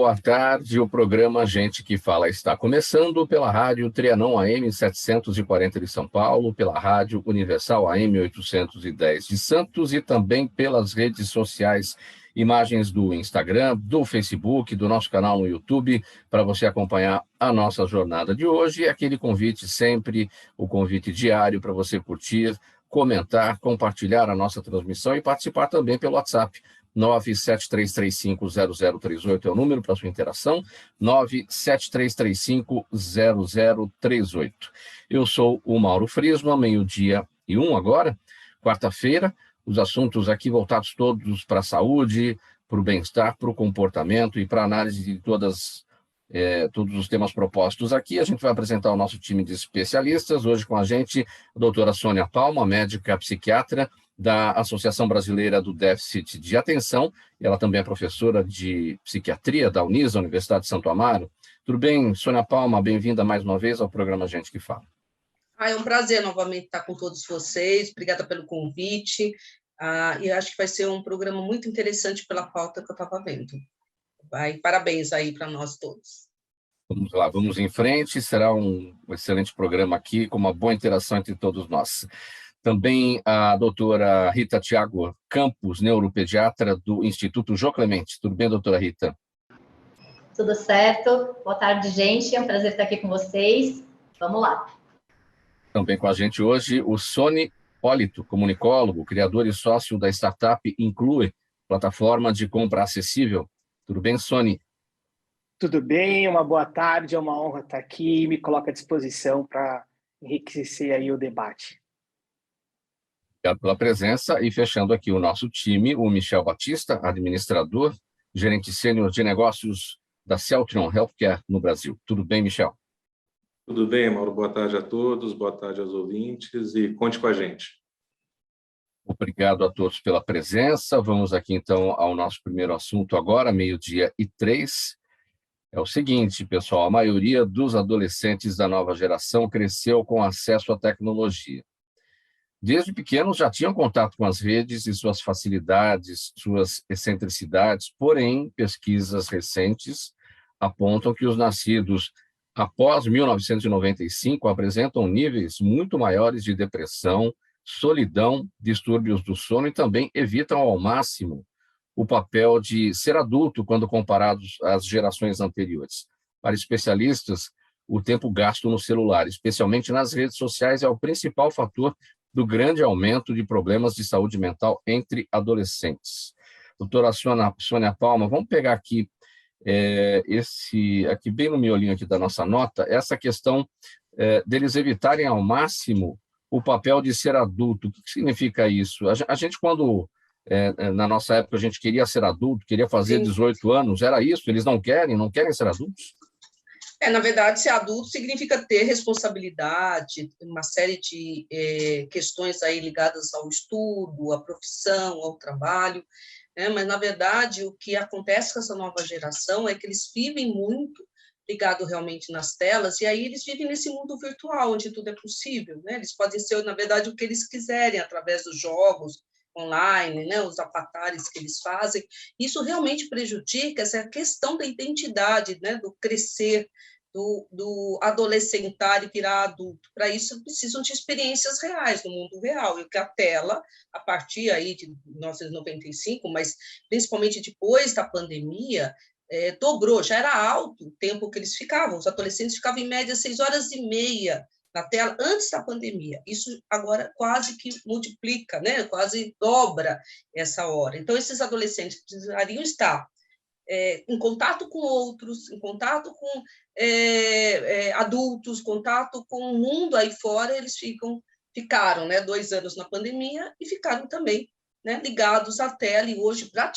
boa tarde. O programa Gente que Fala está começando pela Rádio Trianon AM 740 de São Paulo, pela Rádio Universal AM 810 de Santos e também pelas redes sociais, imagens do Instagram, do Facebook, do nosso canal no YouTube, para você acompanhar a nossa jornada de hoje. Aquele convite sempre, o convite diário para você curtir, comentar, compartilhar a nossa transmissão e participar também pelo WhatsApp. 973350038 é o número para sua interação, 973350038. Eu sou o Mauro Friesman, 12:01 agora, quarta-feira, os assuntos aqui voltados todos para a saúde, para o bem-estar, para o comportamento e para a análise de todos os temas propostos aqui. A gente vai apresentar o nosso time de especialistas, hoje com a gente a doutora Sônia Palma, médica psiquiatra, da Associação Brasileira do Déficit de Atenção, e ela também é professora de psiquiatria da Unisa, Universidade de Santo Amaro. Tudo bem, Sônia Palma? Bem-vinda mais uma vez ao programa Gente que Fala. É um prazer novamente estar com todos vocês, obrigada pelo convite, e acho que vai ser um programa muito interessante pela pauta que eu estava vendo. Parabéns aí para nós todos. Vamos lá, vamos em frente, será um excelente programa aqui, com uma boa interação entre todos nós. Também a doutora Rita Thiago Campos, neuropediatra do Instituto Jô Clemente. Tudo bem, doutora Rita? Tudo certo. Boa tarde, gente. É um prazer estar aqui com vocês. Vamos lá. Também com a gente hoje o Sony Polito, comunicólogo, criador e sócio da startup Inclui, plataforma de compra acessível. Tudo bem, Sony? Tudo bem, uma boa tarde, é uma honra estar aqui e me coloco à disposição para enriquecer aí o debate. Obrigado pela presença e fechando aqui o nosso time, o Michel Batista, administrador, gerente sênior de negócios da Celtron Healthcare no Brasil. Tudo bem, Michel? Tudo bem, Mauro. Boa tarde a todos, boa tarde aos ouvintes e conte com a gente. Obrigado a todos pela presença. Vamos aqui então ao nosso primeiro assunto agora, 12:03. É o seguinte, pessoal, a maioria dos adolescentes da nova geração cresceu com acesso à tecnologia. Desde pequenos já tinham contato com as redes e suas facilidades, suas excentricidades, porém, pesquisas recentes apontam que os nascidos após 1995 apresentam níveis muito maiores de depressão, solidão, distúrbios do sono e também evitam ao máximo o papel de ser adulto quando comparados às gerações anteriores. Para especialistas, o tempo gasto no celular, especialmente nas redes sociais, é o principal fator do grande aumento de problemas de saúde mental entre adolescentes. Doutora Sônia Palma, vamos pegar aqui aqui bem no miolinho aqui da nossa nota, essa questão deles evitarem ao máximo o papel de ser adulto. O que significa isso? A gente, quando, na nossa época, a gente queria ser adulto, queria fazer 18 anos, era isso? Eles não querem ser adultos? Na verdade, ser adulto significa ter responsabilidade, uma série de questões aí ligadas ao estudo, à profissão, ao trabalho, né? Mas, na verdade, o que acontece com essa nova geração é que eles vivem muito ligado realmente nas telas, e aí eles vivem nesse mundo virtual, onde tudo é possível, né? Eles podem ser, na verdade, o que eles quiserem, através dos jogos online, né, os avatares que eles fazem. Isso realmente prejudica essa questão da identidade, né, do crescer, do adolescentar e virar adulto. Para isso, precisam de experiências reais no mundo real, e que a tela, a partir aí de 1995, mas principalmente depois da pandemia, dobrou, já era alto o tempo que eles ficavam, os adolescentes ficavam em média 6h30 na tela antes da pandemia. Isso agora quase que multiplica, né? Quase dobra essa hora. Então, esses adolescentes precisariam estar em contato com outros, em contato com adultos, contato com o mundo aí fora. Eles ficaram, né, 2 anos na pandemia e ficaram também, né, ligados à tela, e hoje, para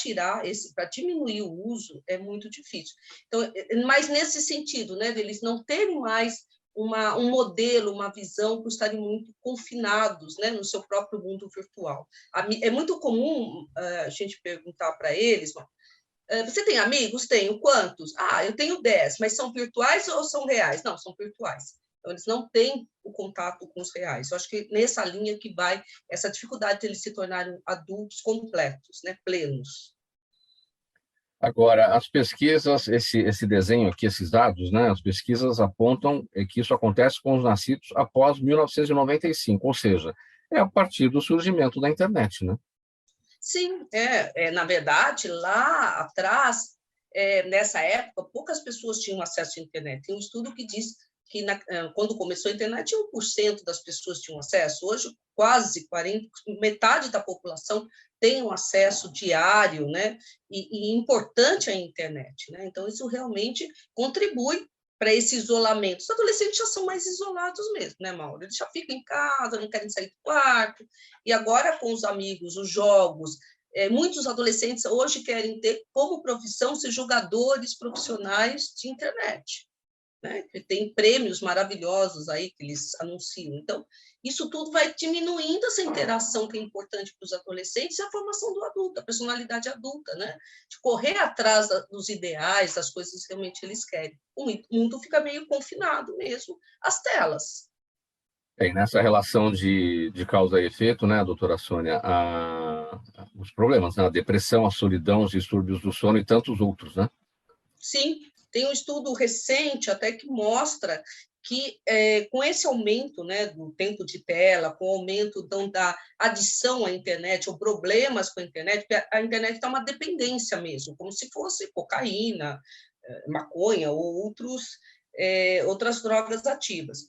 diminuir o uso, é muito difícil. Então, mas nesse sentido, né, deles não terem mais um modelo, uma visão, por estarem muito confinados, né, no seu próprio mundo virtual. É muito comum a gente perguntar para eles: você tem amigos? Tenho. Quantos? Eu tenho 10, mas são virtuais ou são reais? Não, são virtuais. Então, eles não têm o contato com os reais. Eu acho que nessa linha que vai essa dificuldade de eles se tornarem adultos completos, né, plenos. Agora, as pesquisas, esse desenho aqui, esses dados, né, as pesquisas apontam que isso acontece com os nascidos após 1995, ou seja, é a partir do surgimento da internet, né? Sim, na verdade, lá atrás, nessa época, poucas pessoas tinham acesso à internet. Tem um estudo que diz que quando começou a internet, 1% das pessoas tinham acesso. Hoje, quase 40%, metade da população tem um acesso diário, né? E importante à internet, né? Então, isso realmente contribui para esse isolamento. Os adolescentes já são mais isolados mesmo, né, Mauro? Eles já ficam em casa, não querem sair do quarto, e agora com os amigos, os jogos, muitos adolescentes hoje querem ter como profissão ser jogadores profissionais de internet, né? Tem prêmios maravilhosos aí que eles anunciam. Então, isso tudo vai diminuindo essa interação que é importante para os adolescentes e a formação do adulto, a personalidade adulta, né? De correr atrás dos ideais, das coisas que realmente eles querem. O mundo fica meio confinado mesmo às telas. E nessa relação de causa e efeito, né, doutora Sônia, os problemas, né, a depressão, a solidão, os distúrbios do sono e tantos outros, né? Sim, tem um estudo recente até que mostra que com esse aumento, né, do tempo de tela, com o aumento da adição à internet, ou problemas com a internet, porque a internet está uma dependência mesmo, como se fosse cocaína, maconha ou outras drogas ativas.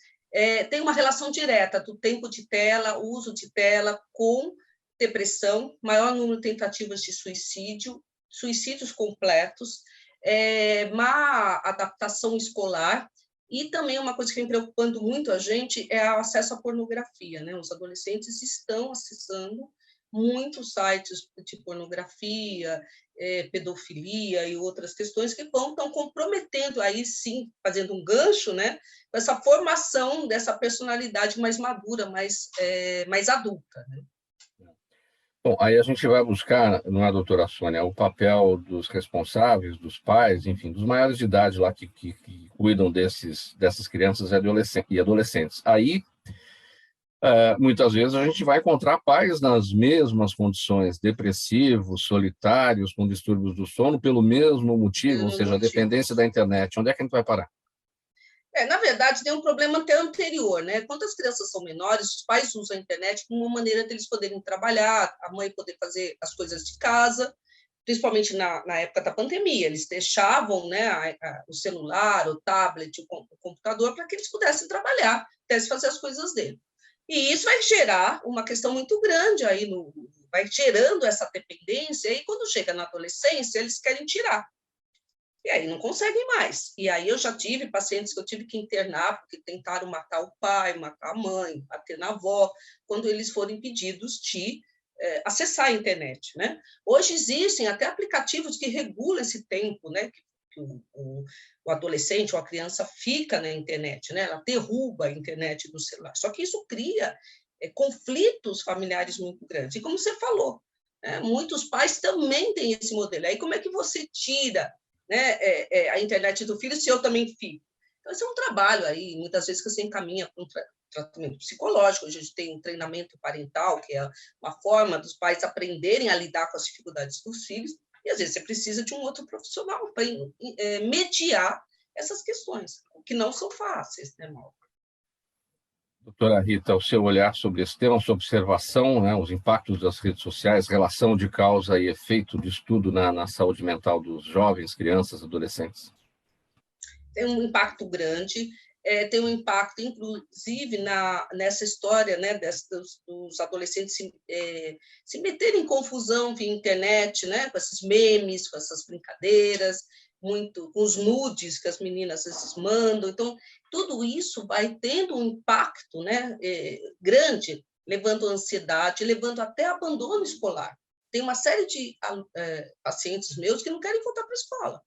Tem uma relação direta do tempo de tela, o uso de tela com depressão, maior número de tentativas de suicídio, suicídios completos, má adaptação escolar, e também uma coisa que vem preocupando muito a gente é o acesso à pornografia, né? Os adolescentes estão acessando muitos sites de pornografia, pedofilia e outras questões que estão comprometendo, aí sim, fazendo um gancho, né? Com essa formação dessa personalidade mais madura, mais adulta, né? Bom, aí a gente vai buscar, não é, doutora Sônia, o papel dos responsáveis, dos pais, enfim, dos maiores de idade lá que cuidam dessas crianças e adolescentes. Aí, muitas vezes, a gente vai encontrar pais nas mesmas condições, depressivos, solitários, com distúrbios do sono, pelo mesmo motivo, ou seja, a dependência da internet. Onde é que a gente vai parar? Na verdade, tem um problema até anterior, né? Quando as crianças são menores, os pais usam a internet como uma maneira deles poderem trabalhar, a mãe poder fazer as coisas de casa, principalmente na época da pandemia. Eles deixavam, né, o celular, o tablet, o computador, para que eles pudessem trabalhar, pudessem fazer as coisas dele. E isso vai gerar uma questão muito grande aí, vai gerando essa dependência, e quando chega na adolescência, eles querem tirar. E aí não conseguem mais. E aí eu já tive pacientes que eu tive que internar porque tentaram matar o pai, matar a mãe, bater na avó, quando eles foram impedidos de acessar a internet, né? Hoje existem até aplicativos que regulam esse tempo, né? Que o adolescente ou a criança fica na internet, né? Ela derruba a internet do celular. Só que isso cria conflitos familiares muito grandes. E como você falou, muitos pais também têm esse modelo. Aí como é que você tira, né, a internet do filho, se eu também fico? Então, esse é um trabalho aí, muitas vezes, que você encaminha para um tratamento psicológico. A gente tem um treinamento parental, que é uma forma dos pais aprenderem a lidar com as dificuldades dos filhos, e, às vezes, você precisa de um outro profissional para mediar essas questões, que não são fáceis, né, Mauro? Doutora Rita, o seu olhar sobre esse tema, sua observação, né, os impactos das redes sociais, relação de causa e efeito de estudo na saúde mental dos jovens, crianças, adolescentes? Tem um impacto grande, tem um impacto, inclusive, nessa história, né, dos adolescentes se meterem em confusão via internet, né, com esses memes, com essas brincadeiras, muito com os nudes que as meninas às vezes mandam. Então, tudo isso vai tendo um impacto, né, grande, levando à ansiedade, levando até abandono escolar. Tem uma série de pacientes meus que não querem voltar para a escola,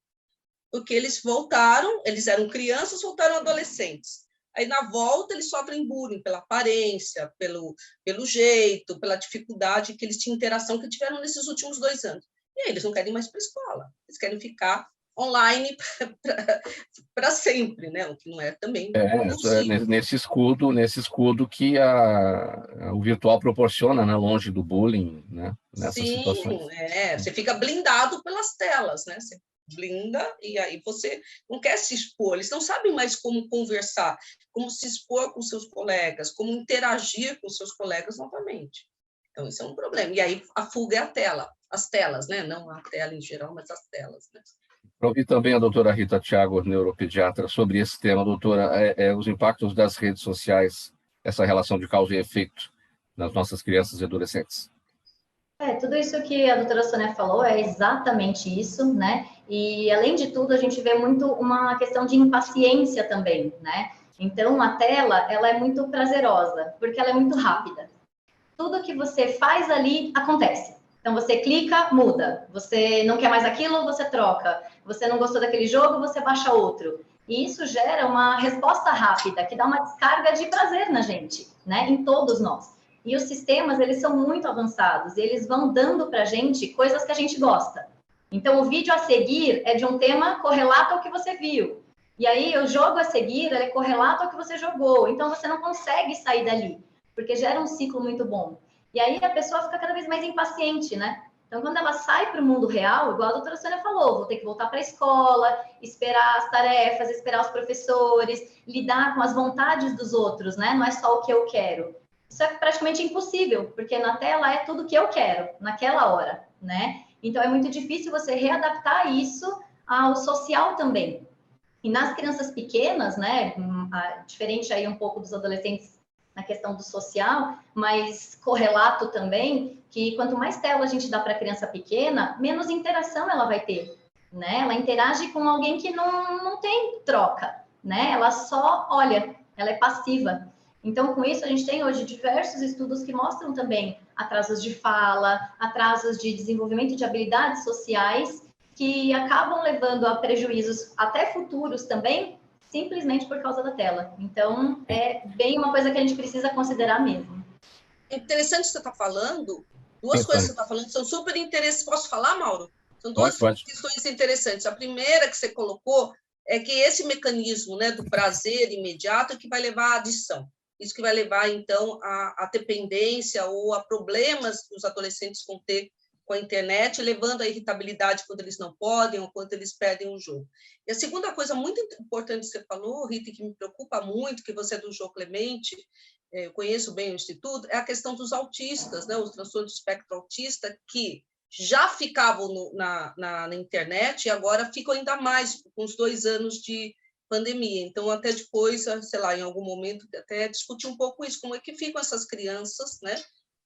porque eles voltaram, eles eram crianças, voltaram adolescentes. Aí, na volta, eles sofrem bullying pela aparência, pelo jeito, pela dificuldade que eles tinham interação que tiveram nesses últimos 2 anos. E aí, eles não querem ir mais para a escola, eles querem ficar online para sempre, né? O que não é também possível. Nesse escudo que o virtual proporciona, né? Longe do bullying, né? Nessas situações. Você fica blindado pelas telas, né? Você blinda e aí você não quer se expor. Eles não sabem mais como conversar, como se expor com seus colegas, como interagir com seus colegas novamente. Então, isso é um problema. E aí a fuga é a tela, as telas, né? Não a tela em geral, mas as telas, né? Para ouvir também a doutora Rita Thiago, neuropediatra, sobre esse tema, doutora, os impactos das redes sociais, essa relação de causa e efeito nas nossas crianças e adolescentes. Tudo isso que a doutora Sônia falou é exatamente isso, né? E, além de tudo, a gente vê muito uma questão de impaciência também, né? Então, a tela, ela é muito prazerosa, porque ela é muito rápida. Tudo que você faz ali acontece. Então, você clica, muda. Você não quer mais aquilo, você troca. Você não gostou daquele jogo, você baixa outro. E isso gera uma resposta rápida, que dá uma descarga de prazer na gente, né? Em todos nós. E os sistemas, eles são muito avançados. E eles vão dando para a gente coisas que a gente gosta. Então, o vídeo a seguir é de um tema correlato ao que você viu. E aí, o jogo a seguir é correlato ao que você jogou. Então, você não consegue sair dali, porque gera um ciclo muito bom. E aí, a pessoa fica cada vez mais impaciente, né? Então, quando ela sai para o mundo real, igual a doutora Sônia falou, vou ter que voltar para a escola, esperar as tarefas, esperar os professores, lidar com as vontades dos outros, né? Não é só o que eu quero. Isso é praticamente impossível, porque na tela é tudo que eu quero, naquela hora, né? Então, é muito difícil você readaptar isso ao social também. E nas crianças pequenas, né, diferente aí um pouco dos adolescentes na questão do social, mas correlato também, que quanto mais tela a gente dá para a criança pequena, menos interação ela vai ter, né? Ela interage com alguém que não tem troca, né? Ela só olha, ela é passiva. Então, com isso, a gente tem hoje diversos estudos que mostram também atrasos de fala, atrasos de desenvolvimento de habilidades sociais, que acabam levando a prejuízos até futuros também, simplesmente por causa da tela. Então, é bem uma coisa que a gente precisa considerar mesmo. É interessante que você está falando, duas coisas que você está falando são super interessantes. Posso falar, Mauro? São duas questões interessantes. A primeira que você colocou é que esse mecanismo, né, do prazer imediato é que vai levar à adição. Isso que vai levar, então, à dependência ou a problemas que os adolescentes vão ter com a internet, levando à irritabilidade quando eles não podem ou quando eles perdem o jogo. E a segunda coisa muito importante que você falou, Rita, que me preocupa muito, que você é do João Clemente, eu conheço bem o Instituto, é a questão dos autistas, né, os transtornos do espectro autista, que já ficavam na internet e agora ficam ainda mais com os 2 anos de pandemia. Então, até depois, sei lá, em algum momento, até discutir um pouco isso, como é que ficam essas crianças, né,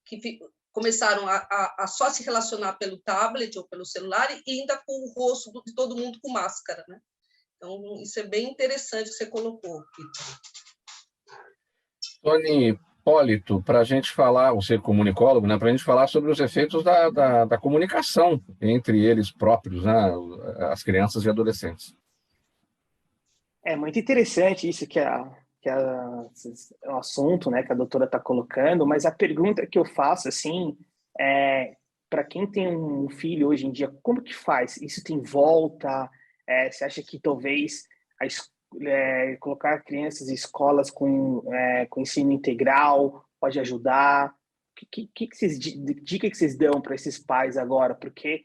que começaram a só se relacionar pelo tablet ou pelo celular e ainda com o rosto de todo mundo com máscara, né? Então, isso é bem interessante que você colocou, Vitor. Tony Hipólito, para a gente falar, você comunicólogo, né, para a gente falar sobre os efeitos da comunicação entre eles próprios, né, as crianças e adolescentes. É muito interessante isso o assunto, né, que a doutora está colocando, mas a pergunta que eu faço, assim, para quem tem um filho hoje em dia, como que faz? Isso tem volta? Você acha que talvez colocar crianças em escolas com ensino integral pode ajudar? Dica que vocês dão para esses pais agora? Porque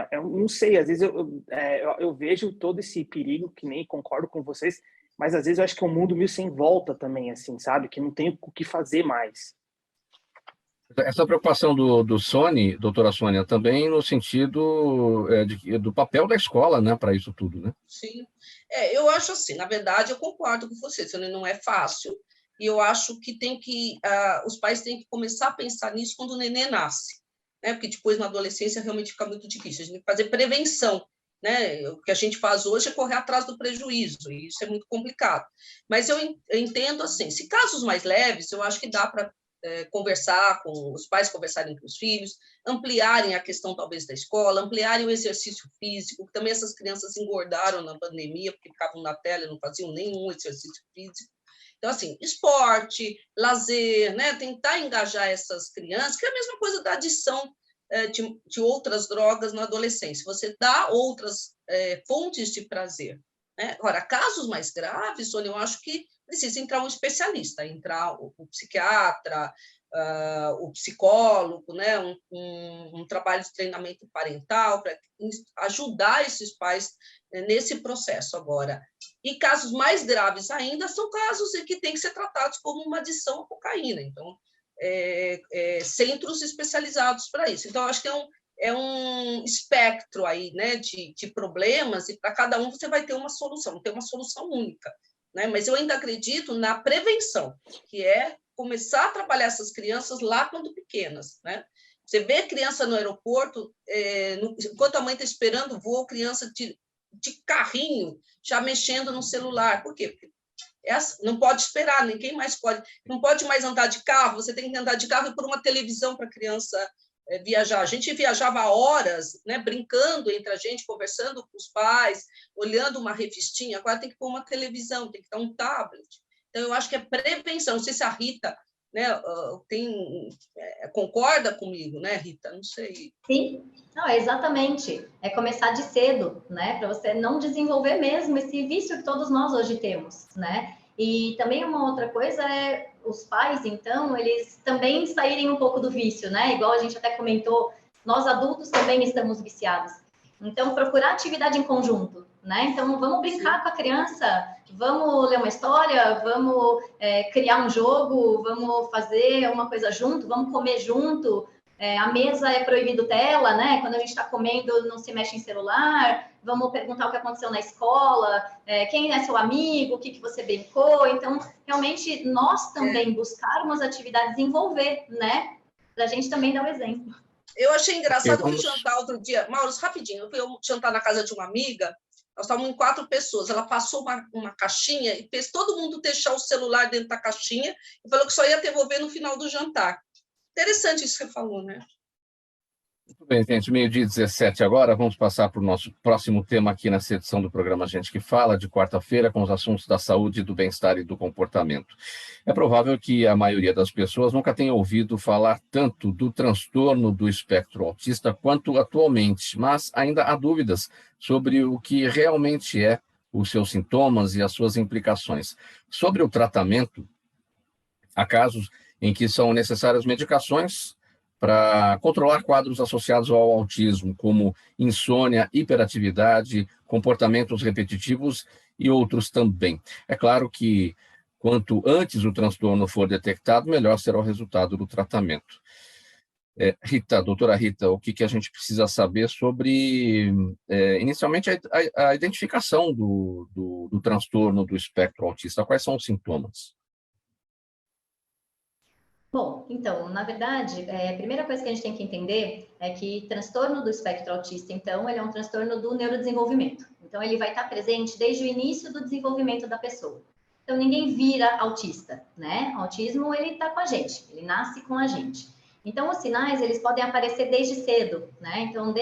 eu não sei, às vezes eu vejo todo esse perigo, que nem concordo com vocês, mas às vezes eu acho que é um mundo meio sem volta também, assim, sabe? Que não tem o que fazer mais. Essa preocupação do Sony, doutora Sônia, também no sentido do papel da escola, né, para isso tudo, né? Sim. Eu acho assim, na verdade, eu concordo com você, não é fácil, e eu acho que os pais têm que começar a pensar nisso quando o neném nasce, né? Porque depois, na adolescência, realmente fica muito difícil. A gente tem que fazer prevenção, né? O que a gente faz hoje é correr atrás do prejuízo, e isso é muito complicado. Mas eu entendo assim, se casos mais leves, eu acho que dá para conversar com os pais, conversarem com os filhos, ampliarem a questão talvez da escola, ampliarem o exercício físico, que também essas crianças engordaram na pandemia, porque ficavam na tela e não faziam nenhum exercício físico. Então, assim, esporte, lazer, né? Tentar engajar essas crianças, que é a mesma coisa da adição de outras drogas na adolescência, você dá outras fontes de prazer. Né? Agora, casos mais graves, Sônia, eu acho que precisa entrar um especialista, entrar o psiquiatra, o psicólogo, né? um trabalho de treinamento parental para ajudar esses pais nesse processo agora. E casos mais graves ainda são casos em que têm que ser tratados como uma adição à cocaína. Então, centros especializados para isso. Então, acho que é um espectro aí, né, de problemas, e para cada um você vai ter uma solução, não tem uma solução única. Né? Mas eu ainda acredito na prevenção, que é começar a trabalhar essas crianças lá quando pequenas. Né? Você vê a criança no aeroporto, enquanto a mãe está esperando o voo, criança de carrinho, já mexendo no celular. Por quê? Porque não pode esperar, ninguém mais pode. Não pode mais andar de carro, você tem que andar de carro e pôr uma televisão para a criança viajar. A gente viajava horas, né, brincando entre a gente, conversando com os pais, olhando uma revistinha. Agora tem que pôr uma televisão, tem que dar um tablet. Então, eu acho que é prevenção. Não sei se a Rita, né, concorda comigo, né, Rita? Não sei. Sim, não, exatamente. É começar de cedo, né, para você não desenvolver mesmo esse vício que todos nós hoje temos, né? E também uma outra coisa é os pais, então, eles também saírem um pouco do vício, né? Igual a gente até comentou, nós adultos também estamos viciados. Então, procurar atividade em conjunto, né? Então, vamos brincar com a criança, vamos ler uma história, vamos criar um jogo, vamos fazer uma coisa junto, vamos comer junto. A mesa é proibido tela, né? Quando a gente está comendo, não se mexe em celular. Vamos perguntar o que aconteceu na escola, quem é seu amigo, o que você brincou. Então, realmente, nós também buscarmos atividades e envolver, né? Para a gente também dar o exemplo. Eu achei engraçado, eu fui jantar outro dia. Mauro, rapidinho, eu fui jantar na casa de uma amiga, nós estávamos em 4 pessoas, ela passou uma caixinha e fez todo mundo deixar o celular dentro da caixinha e falou que só ia devolver no final do jantar. Interessante isso que você falou, né? Muito bem, gente, 12h17 agora, vamos passar para o nosso próximo tema aqui nessa edição do programa Gente que Fala, de quarta-feira, com os assuntos da saúde, do bem-estar e do comportamento. É provável que a maioria das pessoas nunca tenha ouvido falar tanto do transtorno do espectro autista quanto atualmente, mas ainda há dúvidas sobre o que realmente é os seus sintomas e as suas implicações. Sobre o tratamento, há casos em que são necessárias medicações para controlar quadros associados ao autismo, como insônia, hiperatividade, comportamentos repetitivos e outros também. É claro que, quanto antes o transtorno for detectado, melhor será o resultado do tratamento. Doutora Rita, o que a gente precisa saber sobre, inicialmente, a identificação do transtorno do espectro autista? Quais são os sintomas? Bom, então, na verdade, a primeira coisa que a gente tem que entender é que transtorno do espectro autista, então, ele é um transtorno do neurodesenvolvimento. Então, ele vai estar presente desde o início do desenvolvimento da pessoa. Então, ninguém vira autista, né? O autismo, ele está com a gente, ele nasce com a gente. Então, os sinais, eles podem aparecer desde cedo, né? Então,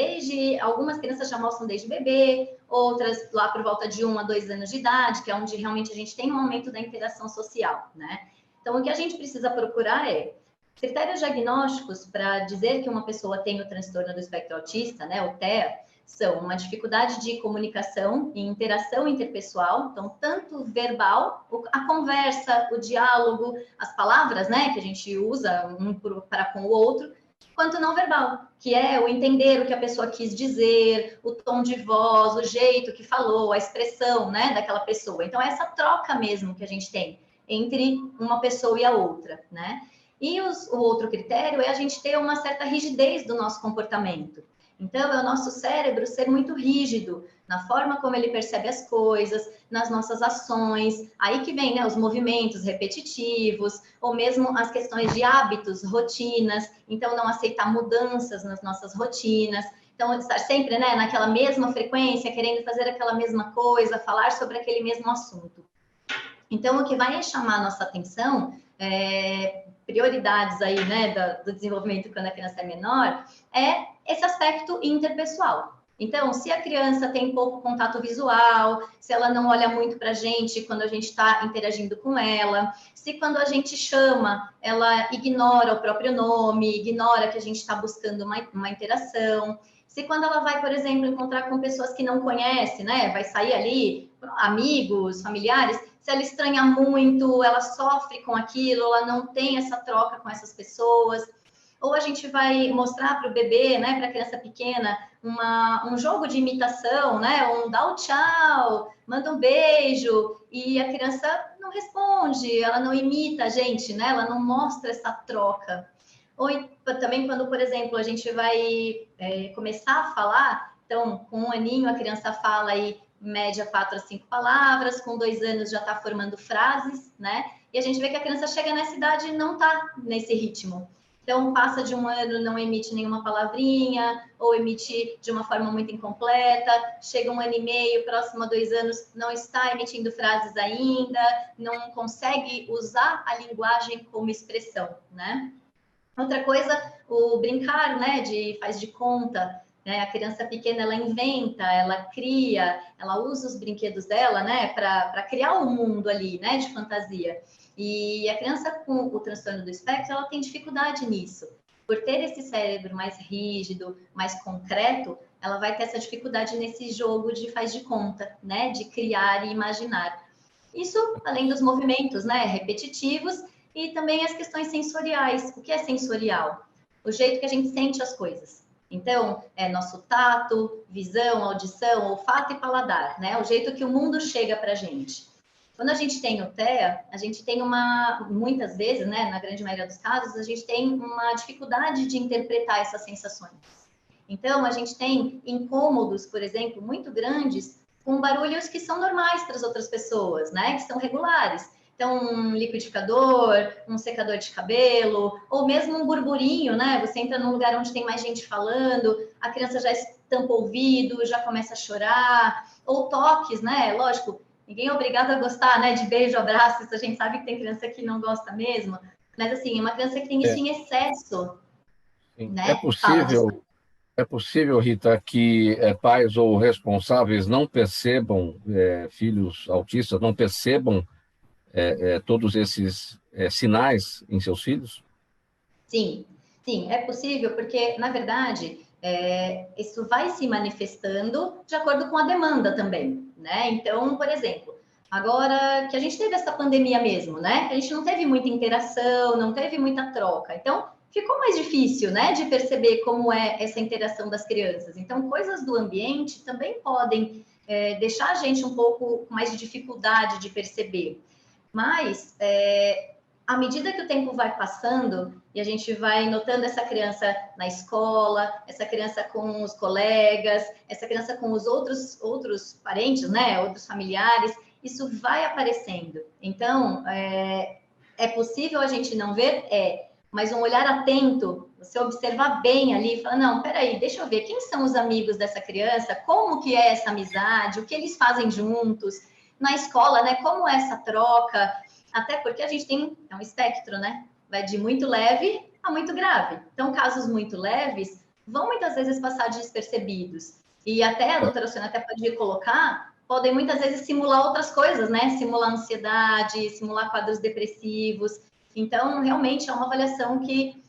algumas crianças já mostram desde bebê, outras lá por volta de 1 a 2 anos de idade, que é onde realmente a gente tem um aumento da interação social, né? Então, o que a gente precisa procurar é critérios diagnósticos para dizer que uma pessoa tem o transtorno do espectro autista, né, o TEA, são uma dificuldade de comunicação e interação interpessoal, então, tanto verbal, a conversa, o diálogo, as palavras, né, que a gente usa um para com o outro, quanto não verbal, que é o entender o que a pessoa quis dizer, o tom de voz, o jeito que falou, a expressão, né, daquela pessoa. Então, essa troca mesmo que a gente tem entre uma pessoa e a outra, né? E o outro critério é a gente ter uma certa rigidez do nosso comportamento. Então, é o nosso cérebro ser muito rígido na forma como ele percebe as coisas, nas nossas ações. Aí que vem, né, os movimentos repetitivos, ou mesmo as questões de hábitos, rotinas. Então, não aceitar mudanças nas nossas rotinas. Então, estar sempre, né, naquela mesma frequência, querendo fazer aquela mesma coisa, falar sobre aquele mesmo assunto. Então, o que vai chamar a nossa atenção, prioridades aí, né, do desenvolvimento quando a criança é menor, é esse aspecto interpessoal. Então, se a criança tem pouco contato visual, se ela não olha muito para a gente quando a gente está interagindo com ela, se quando a gente chama, ela ignora o próprio nome, ignora que a gente está buscando uma interação, se quando ela vai, por exemplo, encontrar com pessoas que não conhece, né, vai sair ali, amigos, familiares, se ela estranha muito, ela sofre com aquilo, ela não tem essa troca com essas pessoas, ou a gente vai mostrar para o bebê, né, para a criança pequena, um jogo de imitação, né, dá o tchau, manda um beijo, e a criança não responde, ela não imita a gente, né, ela não mostra essa troca. Ou também quando, por exemplo, a gente vai começar a falar, então, com 1 aninho a criança fala aí, em média, 4 a 5 palavras, com 2 anos já está formando frases, né, e a gente vê que a criança chega nessa idade e não está nesse ritmo. Então, passa de 1 ano, não emite nenhuma palavrinha, ou emite de uma forma muito incompleta, chega 1 ano e meio, próximo a 2 anos, não está emitindo frases ainda, não consegue usar a linguagem como expressão, né? Outra coisa, o brincar, né, faz de conta, né? A criança pequena, ela inventa, ela cria, ela usa os brinquedos dela, né, para criar um mundo ali, né, de fantasia. E a criança com o transtorno do espectro, ela tem dificuldade nisso. Por ter esse cérebro mais rígido, mais concreto, ela vai ter essa dificuldade nesse jogo de faz de conta, né? De criar e imaginar. Isso além dos movimentos, né? Repetitivos e também as questões sensoriais. O que é sensorial? O jeito que a gente sente as coisas. Então, é nosso tato, visão, audição, olfato e paladar, né? O jeito que o mundo chega para a gente. Quando a gente tem o TEA, a gente tem muitas vezes, né, na grande maioria dos casos, a gente tem uma dificuldade de interpretar essas sensações. Então, a gente tem incômodos, por exemplo, muito grandes, com barulhos que são normais para as outras pessoas, né, que são regulares. Então, um liquidificador, um secador de cabelo, ou mesmo um burburinho, né? Você entra num lugar onde tem mais gente falando, a criança já estampa o ouvido, já começa a chorar, ou toques, né? Lógico, ninguém é obrigado a gostar, né, de beijo, abraço, isso a gente sabe que tem criança que não gosta mesmo, mas assim, uma criança que tem isso em excesso, né? É possível, Rita, que pais ou responsáveis não percebam, filhos autistas, não percebam todos esses sinais em seus filhos? Sim, sim, é possível, porque, na verdade, isso vai se manifestando de acordo com a demanda também, né? Então, por exemplo, agora que a gente teve essa pandemia mesmo, né? A gente não teve muita interação, não teve muita troca. Então, ficou mais difícil, né, de perceber como é essa interação das crianças. Então, coisas do ambiente também podem deixar a gente um pouco mais de dificuldade de perceber. Mas, à medida que o tempo vai passando e a gente vai notando essa criança na escola, essa criança com os colegas, essa criança com os outros parentes, né, outros familiares, isso vai aparecendo. Então, é possível a gente não ver? Mas um olhar atento, você observar bem ali e falar, não, peraí, deixa eu ver, quem são os amigos dessa criança, como que é essa amizade, o que eles fazem juntos, na escola, né, como é essa troca, até porque a gente tem um espectro, né, vai de muito leve a muito grave. Então, casos muito leves vão muitas vezes passar despercebidos, e até a doutora Sônia até pode colocar, podem muitas vezes simular outras coisas, né, simular ansiedade, simular quadros depressivos. Então, realmente é uma avaliação que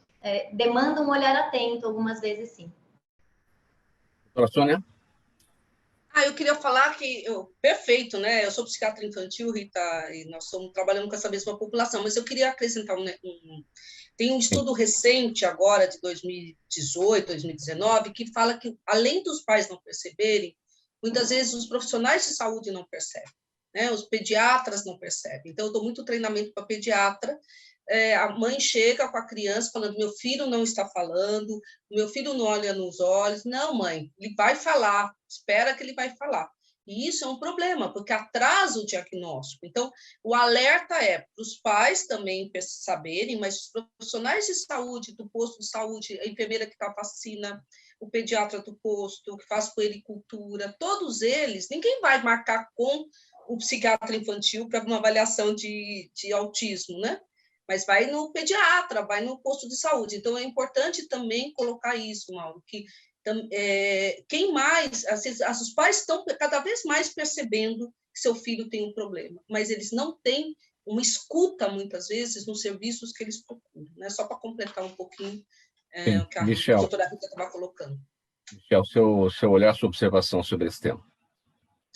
demanda um olhar atento, algumas vezes sim. Doutora Sônia? Eu queria falar que, perfeito, né? Eu sou psiquiatra infantil, Rita, e nós estamos trabalhando com essa mesma população, mas eu queria acrescentar tem um estudo recente agora, de 2018, 2019, que fala que, além dos pais não perceberem, muitas vezes os profissionais de saúde não percebem, né? Os pediatras não percebem. Então, eu dou muito treinamento para pediatra, a mãe chega com a criança falando, meu filho não está falando, meu filho não olha nos olhos. Não, mãe, ele vai falar, espera que ele vai falar. E isso é um problema, porque atrasa o diagnóstico. Então, o alerta é para os pais também saberem, mas os profissionais de saúde, do posto de saúde, a enfermeira que dá vacina, o pediatra do posto, que faz puericultura, todos eles, ninguém vai marcar com o psiquiatra infantil para uma avaliação de autismo, né? Mas vai no pediatra, vai no posto de saúde. Então, é importante também colocar isso, Mauro, que quem mais, os pais estão cada vez mais percebendo que seu filho tem um problema, mas eles não têm uma escuta, muitas vezes, nos serviços que eles procuram, né? Só para completar um pouquinho o que a doutora Rita estava colocando. Michel, seu olhar, sua observação sobre esse tema.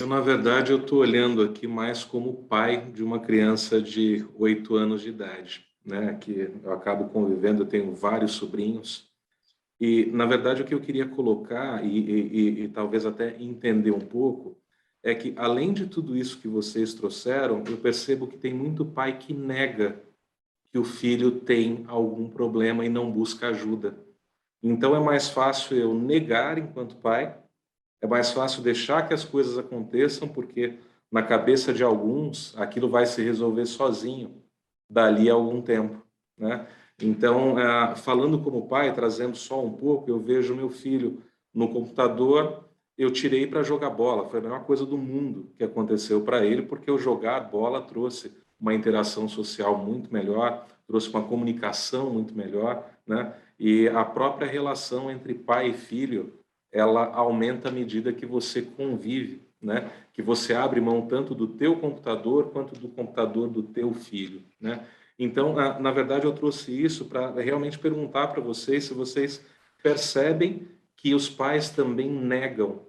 Na verdade, eu estou olhando aqui mais como pai de uma criança de 8 anos de idade, né? Que eu acabo convivendo, eu tenho vários sobrinhos, e, na verdade, o que eu queria colocar, e talvez até entender um pouco, é que, além de tudo isso que vocês trouxeram, eu percebo que tem muito pai que nega que o filho tem algum problema e não busca ajuda. Então, é mais fácil eu negar enquanto pai, é mais fácil deixar que as coisas aconteçam, porque na cabeça de alguns aquilo vai se resolver sozinho dali a algum tempo, né? Então, falando como pai, trazendo só um pouco, eu vejo meu filho no computador, eu tirei para jogar bola, foi a melhor coisa do mundo que aconteceu para ele, porque o jogar bola trouxe uma interação social muito melhor, trouxe uma comunicação muito melhor, né? E a própria relação entre pai e filho, ela aumenta à medida que você convive, né? Que você abre mão tanto do teu computador quanto do computador do teu filho, né? Então, na verdade, eu trouxe isso para realmente perguntar para vocês se vocês percebem que os pais também negam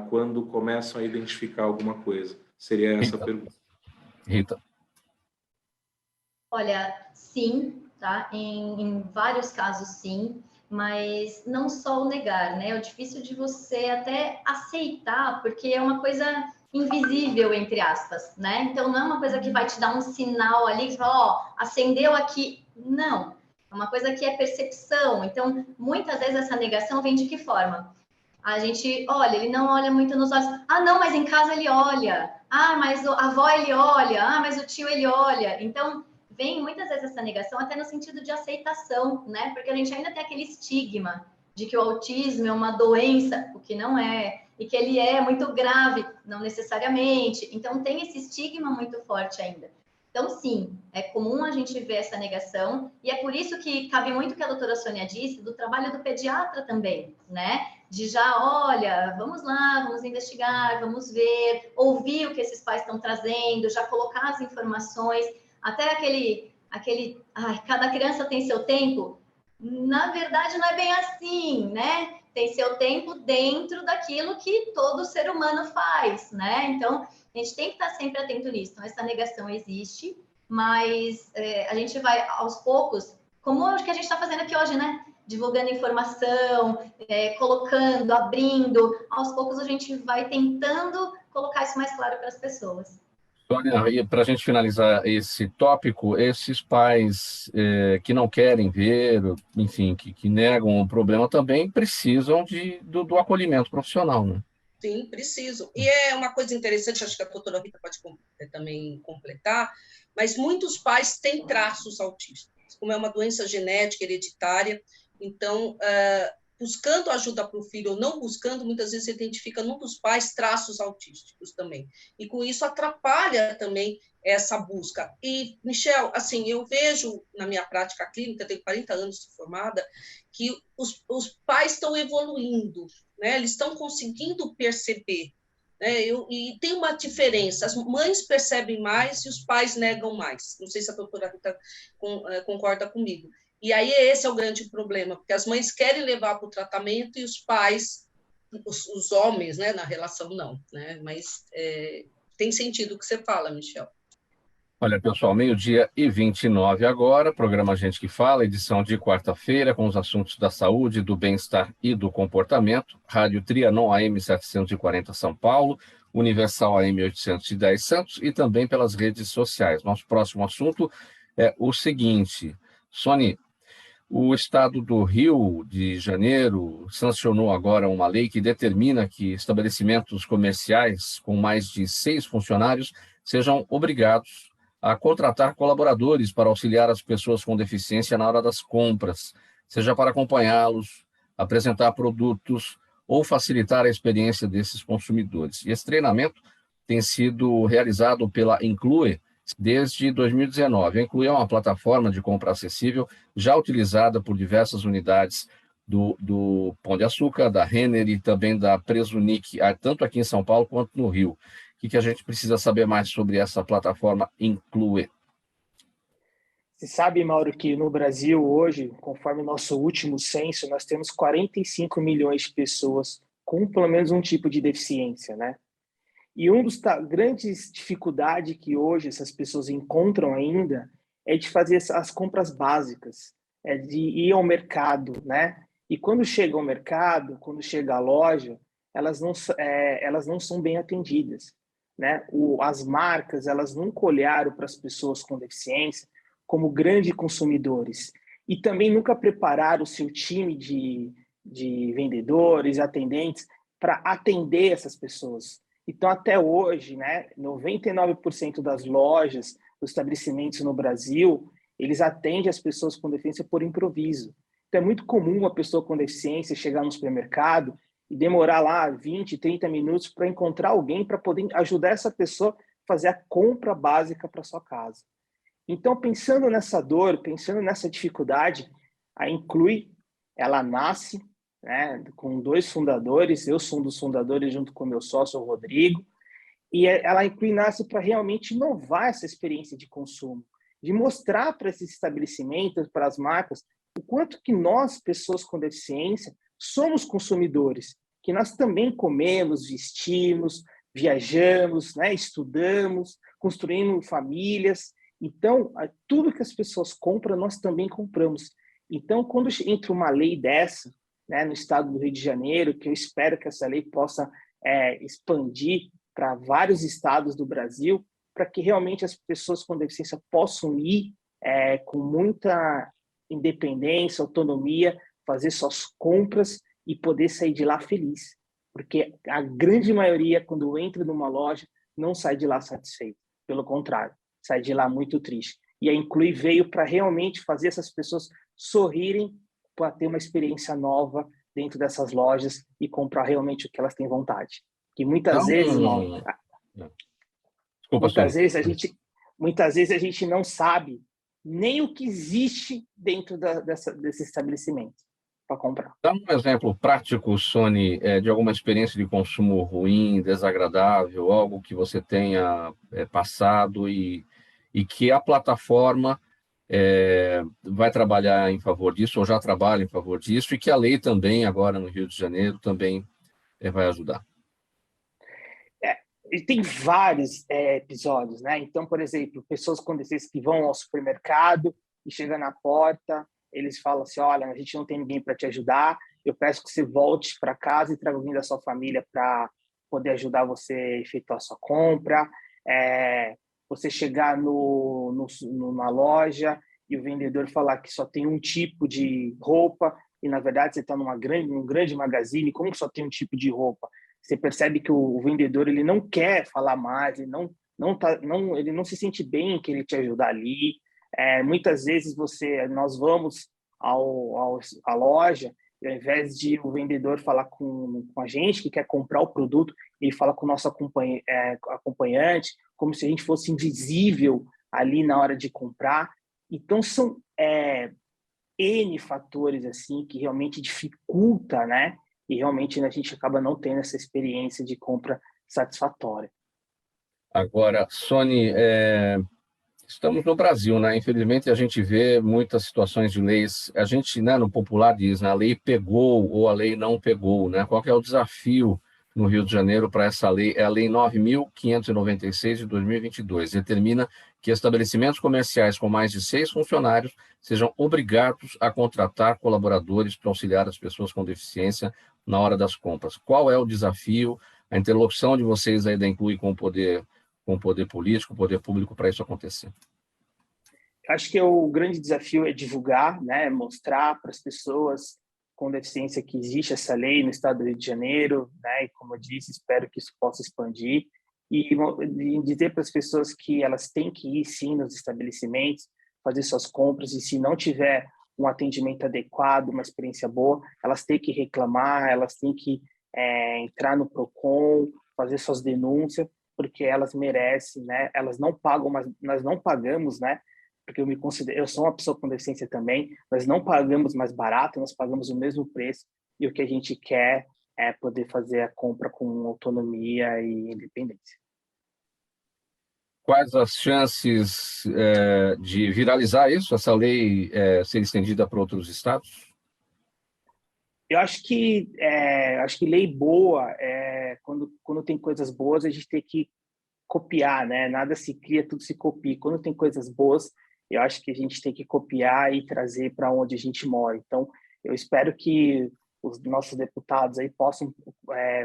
quando começam a identificar alguma coisa. Seria essa a pergunta. Rita. Olha, sim, tá? Em vários casos, sim, mas não só o negar, né? É difícil de você até aceitar, porque é uma coisa invisível, entre aspas, né? Então, não é uma coisa que vai te dar um sinal ali, que você fala, ó, acendeu aqui. Não, é uma coisa que é percepção. Então, muitas vezes essa negação vem de que forma? A gente olha, ele não olha muito nos olhos. Ah, não, mas em casa ele olha. Ah, mas a avó ele olha. Ah, mas o tio ele olha. Então, vem muitas vezes essa negação até no sentido de aceitação, né? Porque a gente ainda tem aquele estigma de que o autismo é uma doença, o que não é, e que ele é muito grave, não necessariamente. Então, tem esse estigma muito forte ainda. Então, sim, é comum a gente ver essa negação, e é por isso que cabe muito o que a doutora Sônia disse, do trabalho do pediatra também, né? De já, olha, vamos lá, vamos investigar, vamos ver, ouvir o que esses pais estão trazendo, já colocar as informações, até cada criança tem seu tempo. Na verdade, não é bem assim, né? Tem seu tempo dentro daquilo que todo ser humano faz, né? Então, a gente tem que estar sempre atento nisso. Então, essa negação existe, mas a gente vai, aos poucos, como o que a gente está fazendo aqui hoje, né? Divulgando informação, colocando, abrindo. Aos poucos, a gente vai tentando colocar isso mais claro para as pessoas. Sônia, e para a gente finalizar esse tópico, esses pais que não querem ver, enfim, que negam o problema, também precisam do acolhimento profissional, né? Sim, precisam. E é uma coisa interessante, acho que a doutora Rita pode também completar, mas muitos pais têm traços autísticos, como é uma doença genética hereditária, então, buscando ajuda para o filho ou não buscando, muitas vezes se identifica num dos pais traços autísticos também. E com isso atrapalha também essa busca. E, Michel, assim, eu vejo na minha prática clínica, tenho 40 anos de formada, que os pais estão evoluindo, né? Eles estão conseguindo perceber, né? E tem uma diferença, as mães percebem mais e os pais negam mais. Não sei se a doutora Rita concorda comigo. E aí esse é o grande problema, porque as mães querem levar para o tratamento e os pais, os homens, né, na relação não, né? Mas tem sentido o que você fala, Michel. Olha, pessoal, 12h29 agora, programa Gente que Fala, edição de quarta-feira, com os assuntos da saúde, do bem-estar e do comportamento. Rádio Trianon AM 740 São Paulo, Universal AM 810 Santos e também pelas redes sociais. Nosso próximo assunto é o seguinte, Sônia, o Estado do Rio de Janeiro sancionou agora uma lei que determina que estabelecimentos comerciais com mais de 6 funcionários sejam obrigados a contratar colaboradores para auxiliar as pessoas com deficiência na hora das compras, seja para acompanhá-los, apresentar produtos ou facilitar a experiência desses consumidores. E esse treinamento tem sido realizado pela Inclue desde 2019. A Inclue é uma plataforma de compra acessível já utilizada por diversas unidades do Pão de Açúcar, da Renner e também da Presunic, tanto aqui em São Paulo quanto no Rio. O que a gente precisa saber mais sobre essa plataforma Inclui? Você sabe, Mauro, que no Brasil hoje, conforme o nosso último censo, nós temos 45 milhões de pessoas com pelo menos um tipo de deficiência, né? E uma das grandes dificuldades que hoje essas pessoas encontram ainda é de fazer as compras básicas, é de ir ao mercado, né? E quando chega ao mercado, quando chega à loja, elas não são bem atendidas, né? As marcas, elas nunca olharam para as pessoas com deficiência como grandes consumidores e também nunca prepararam o seu time de vendedores, atendentes, para atender essas pessoas. Então, até hoje, né, 99% das lojas, dos estabelecimentos no Brasil, eles atendem as pessoas com deficiência por improviso. Então, é muito comum uma pessoa com deficiência chegar no supermercado e demorar lá 20, 30 minutos para encontrar alguém para poder ajudar essa pessoa a fazer a compra básica para sua casa. Então, pensando nessa dor, pensando nessa dificuldade, a Inclui, ela nasce, né, com 2 fundadores, eu sou um dos fundadores junto com meu sócio, o Rodrigo, e ela Inclui nasce para realmente inovar essa experiência de consumo, de mostrar para esses estabelecimentos, para as marcas, o quanto que nós, pessoas com deficiência, somos consumidores, que nós também comemos, vestimos, viajamos, né, estudamos, construímos famílias. Então, tudo que as pessoas compram, nós também compramos. Então, quando entra uma lei dessa, né, no estado do Rio de Janeiro, que eu espero que essa lei possa expandir para vários estados do Brasil, para que realmente as pessoas com deficiência possam ir com muita independência, autonomia, fazer suas compras e poder sair de lá feliz. Porque a grande maioria, quando entra numa loja, não sai de lá satisfeito. Pelo contrário, sai de lá muito triste. E a Inclui veio para realmente fazer essas pessoas sorrirem para ter uma experiência nova dentro dessas lojas e comprar realmente o que elas têm vontade. Que muitas vezes, Mauro, Desculpa, Sônia. muitas vezes a gente não sabe nem o que existe dentro desse estabelecimento para comprar. Dá um exemplo prático, Sony, de alguma experiência de consumo ruim, desagradável, algo que você tenha passado e que a plataforma vai trabalhar em favor disso, ou já trabalha em favor disso, e que a lei também, agora no Rio de Janeiro, também vai ajudar. E tem vários episódios, né? Então, por exemplo, pessoas com deficiência que vão ao supermercado e chegam na porta, eles falam assim, olha, a gente não tem ninguém para te ajudar, eu peço que você volte para casa e traga alguém da sua família para poder ajudar você a efetuar a sua compra. Você chegar numa loja e o vendedor falar que só tem um tipo de roupa e, na verdade, você está num grande magazine, como só tem um tipo de roupa? Você percebe que o vendedor ele não quer falar mais, ele não se sente bem que ele te ajudar ali. Muitas vezes nós vamos à loja e ao invés de o vendedor falar com a gente que quer comprar o produto, ele fala com o nosso acompanhante, como se a gente fosse invisível ali na hora de comprar. Então, são N fatores assim que realmente dificulta, né? E realmente a gente acaba não tendo essa experiência de compra satisfatória. Agora, Sony, estamos no Brasil, né? Infelizmente, a gente vê muitas situações de leis. A gente, né, no popular diz, né, a lei pegou ou a lei não pegou, né? Qual que é o desafio no Rio de Janeiro para essa lei? É a Lei 9.596 de 2022. Determina que estabelecimentos comerciais com mais de 6 funcionários sejam obrigados a contratar colaboradores para auxiliar as pessoas com deficiência na hora das compras. Qual é o desafio, a interlocução de vocês aí da Inclui com o poder político, o poder público para isso acontecer? Acho que o grande desafio é divulgar, né, mostrar para as pessoas com deficiência que existe essa lei no estado do Rio de Janeiro, né, e como eu disse, espero que isso possa expandir e dizer para as pessoas que elas têm que ir sim nos estabelecimentos, fazer suas compras e se não tiver um atendimento adequado, uma experiência boa, elas têm que reclamar, elas têm que entrar no Procon, fazer suas denúncias, porque elas merecem, né? Elas não pagam, mas nós não pagamos, né? porque eu sou uma pessoa com deficiência também, nós não pagamos mais barato, nós pagamos o mesmo preço, e o que a gente quer é poder fazer a compra com autonomia e independência. Quais as chances de viralizar isso, essa lei ser estendida para outros estados? Eu acho que lei boa, quando tem coisas boas, a gente tem que copiar, né? Nada se cria, tudo se copia. Quando tem coisas boas, eu acho que a gente tem que copiar e trazer para onde a gente mora. Então, eu espero que os nossos deputados aí possam,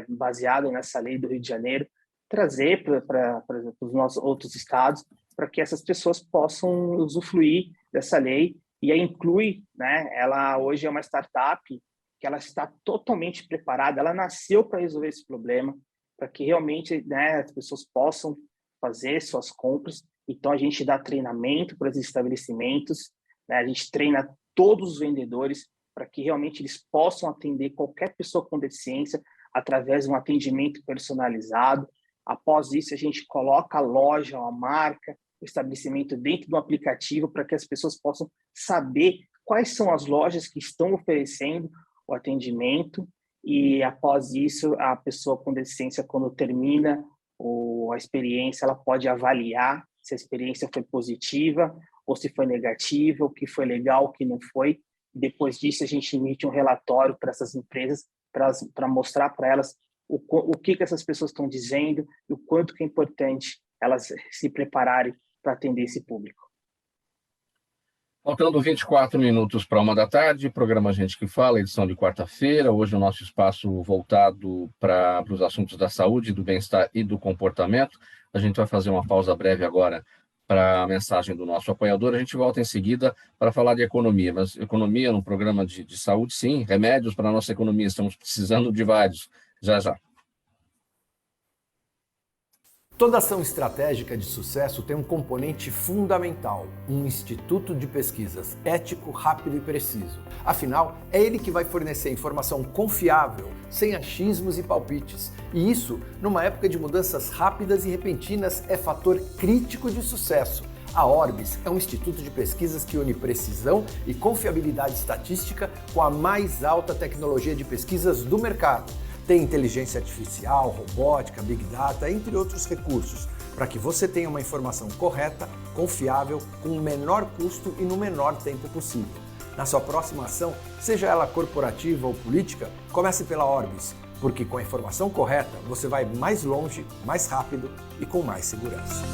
baseado nessa lei do Rio de Janeiro, trazer para os nossos outros estados, para que essas pessoas possam usufruir dessa lei. E a Inclui, né? Ela hoje é uma startup que ela está totalmente preparada, ela nasceu para resolver esse problema, para que realmente, né, as pessoas possam fazer suas compras. Então, a gente dá treinamento para os estabelecimentos, né, a gente treina todos os vendedores para que realmente eles possam atender qualquer pessoa com deficiência através de um atendimento personalizado. Após isso, a gente coloca a loja, a marca, o estabelecimento dentro do aplicativo para que as pessoas possam saber quais são as lojas que estão oferecendo o atendimento, e após isso a pessoa com deficiência, quando termina a experiência, ela pode avaliar se a experiência foi positiva ou se foi negativa, o que foi legal, o que não foi. Depois disso a gente emite um relatório para essas empresas para mostrar para elas o que essas pessoas estão dizendo e o quanto que é importante elas se prepararem para atender esse público. Faltando 24 minutos para 13h, programa Gente que Fala, edição de quarta-feira. Hoje o nosso espaço voltado para os assuntos da saúde, do bem-estar e do comportamento. A gente vai fazer uma pausa breve agora para a mensagem do nosso apoiador. A gente volta em seguida para falar de economia. Mas economia no programa de saúde, sim. Remédios para a nossa economia. Estamos precisando de vários. Já, já. Toda ação estratégica de sucesso tem um componente fundamental, um instituto de pesquisas ético, rápido e preciso. Afinal, é ele que vai fornecer informação confiável, sem achismos e palpites. E isso, numa época de mudanças rápidas e repentinas, é fator crítico de sucesso. A Orbis é um instituto de pesquisas que une precisão e confiabilidade estatística com a mais alta tecnologia de pesquisas do mercado. Tem inteligência artificial, robótica, big data, entre outros recursos, para que você tenha uma informação correta, confiável, com o menor custo e no menor tempo possível. Na sua próxima ação, seja ela corporativa ou política, comece pela Orbis, porque com a informação correta você vai mais longe, mais rápido e com mais segurança.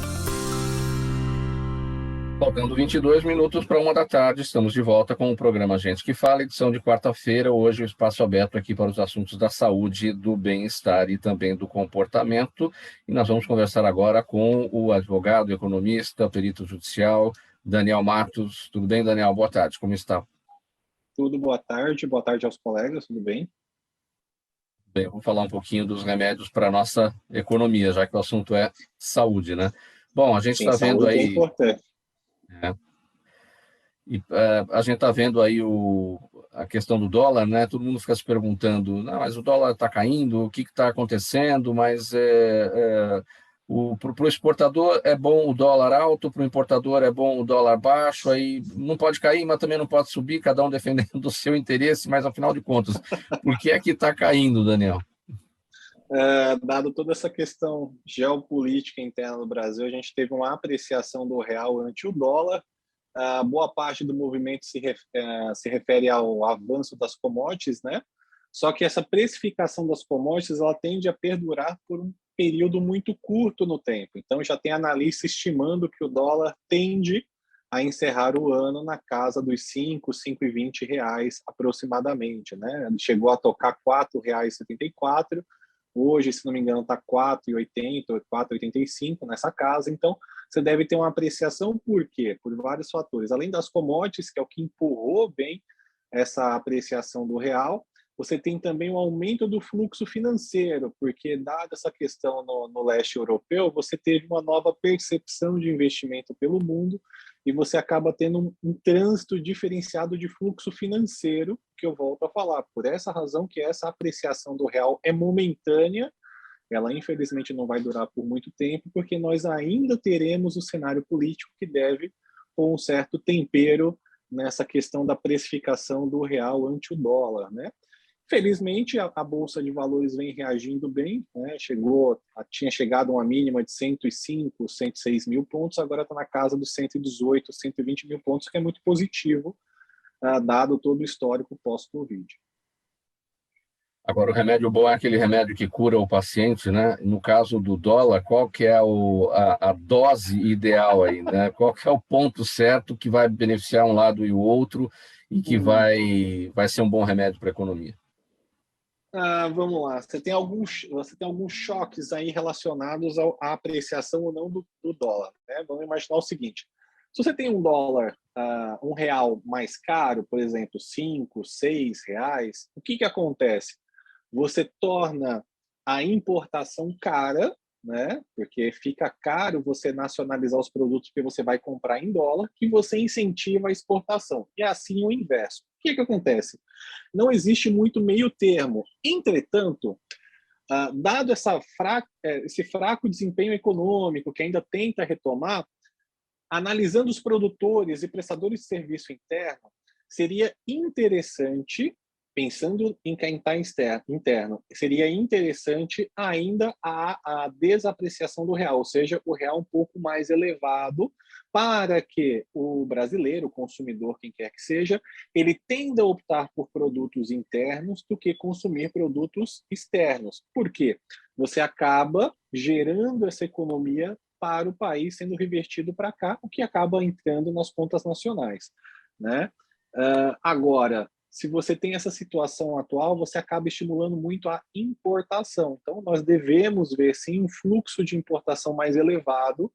Faltando 22 minutos para 13h, estamos de volta com o programa Gente que Fala, edição de quarta-feira. Hoje o espaço aberto aqui para os assuntos da saúde, do bem-estar e também do comportamento. E nós vamos conversar agora com o advogado, economista, perito judicial, Daniel Matos. Tudo bem, Daniel? Boa tarde, como está? Tudo, boa tarde aos colegas, tudo bem? Bem, vamos falar um pouquinho dos remédios para a nossa economia, já que o assunto é saúde, né? Bom, a gente está vendo aí... É importante. E a gente está vendo aí a questão do dólar, né? Todo mundo fica se perguntando, não, mas o dólar está caindo, o que está acontecendo? Mas para o exportador é bom o dólar alto, para o importador é bom o dólar baixo, aí não pode cair, mas também não pode subir, cada um defendendo o seu interesse, mas afinal de contas, por que é que está caindo, Daniel? Dado toda essa questão geopolítica interna no Brasil, a gente teve uma apreciação do real ante o dólar. Boa parte do movimento se refere ao avanço das commodities, né? Só que essa precificação das commodities ela tende a perdurar por um período muito curto no tempo. Então, já tem analista estimando que o dólar tende a encerrar o ano na casa dos R$ 5,20 aproximadamente, né? Chegou a tocar R$ 4,74. Hoje, se não me engano, está R$ 4,80 ou R$ 4,85 nessa casa. Então, você deve ter uma apreciação. Por quê? Por vários fatores. Além das commodities, que é o que empurrou bem essa apreciação do real, você tem também um aumento do fluxo financeiro, porque, dada essa questão no leste europeu, você teve uma nova percepção de investimento pelo mundo e você acaba tendo um trânsito diferenciado de fluxo financeiro, que eu volto a falar. Por essa razão que essa apreciação do real é momentânea, ela infelizmente não vai durar por muito tempo, porque nós ainda teremos o cenário político que deve colocou um certo tempero nessa questão da precificação do real ante o dólar, né? Felizmente, a Bolsa de Valores vem reagindo bem, né? Tinha chegado a uma mínima de 105, 106 mil pontos, agora está na casa dos 118, 120 mil pontos, que é muito positivo, dado todo o histórico pós-Covid. Agora, o remédio bom é aquele remédio que cura o paciente, né? No caso do dólar, qual que é a dose ideal aí, né? Qual que é o ponto certo que vai beneficiar um lado e o outro e que vai ser um bom remédio para a economia? Vamos lá, você tem alguns choques aí relacionados à apreciação ou não do dólar, né? Vamos imaginar o seguinte: se você tem um dólar, um real mais caro, por exemplo, 5, 6 reais, o que acontece? Você torna a importação cara, né? Porque fica caro você nacionalizar os produtos que você vai comprar em dólar, que você incentiva a exportação. E assim o inverso. O que acontece? Não existe muito meio termo. Entretanto, dado esse fraco desempenho econômico que ainda tenta retomar, analisando os produtores e prestadores de serviço interno, seria interessante, pensando em quem está interno, seria interessante ainda a desapreciação do real, ou seja, o real um pouco mais elevado, para que o brasileiro, o consumidor, quem quer que seja, ele tenda a optar por produtos internos do que consumir produtos externos. Por quê? Você acaba gerando essa economia para o país sendo revertido para cá, o que acaba entrando nas contas nacionais, né? Agora, se você tem essa situação atual, você acaba estimulando muito a importação. Então, nós devemos ver, sim, um fluxo de importação mais elevado,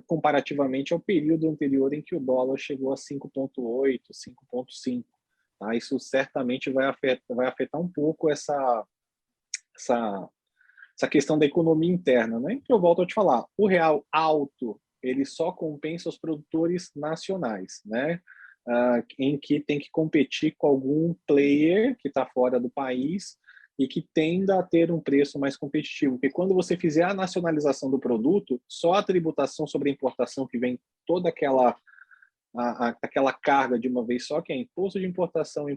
comparativamente ao período anterior em que o dólar chegou a 5,8, 5,5. Tá? Isso certamente vai afetar um pouco essa questão da economia interna, né? Que eu volto a te falar, o real alto, ele só compensa os produtores nacionais, né? Em que tem que competir com algum player que está fora do país e que tenda a ter um preço mais competitivo. Porque quando você fizer a nacionalização do produto, só a tributação sobre a importação, que vem toda aquela carga de uma vez só, que é imposto de importação, o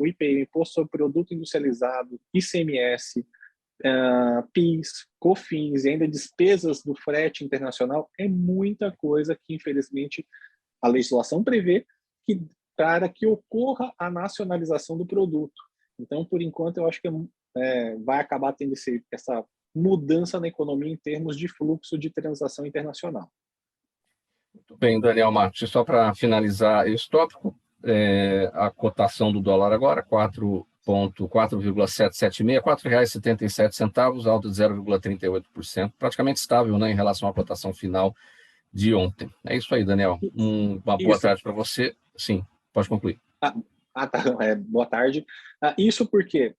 IPI, imposto sobre produto industrializado, ICMS, PIS, COFINS e ainda despesas do frete internacional, é muita coisa que, infelizmente, a legislação prevê para que ocorra a nacionalização do produto. Então, por enquanto, eu acho que vai acabar tendo essa mudança na economia em termos de fluxo de transação internacional. Muito bem, Daniel Matos. E só para finalizar esse tópico, a cotação do dólar agora, 4,776, R$ 4,77, alta de 0,38%, praticamente estável, né, em relação à cotação final de ontem. É isso aí, Daniel. Uma boa tarde para você. Sim, pode concluir. Tá. Boa tarde. Isso porque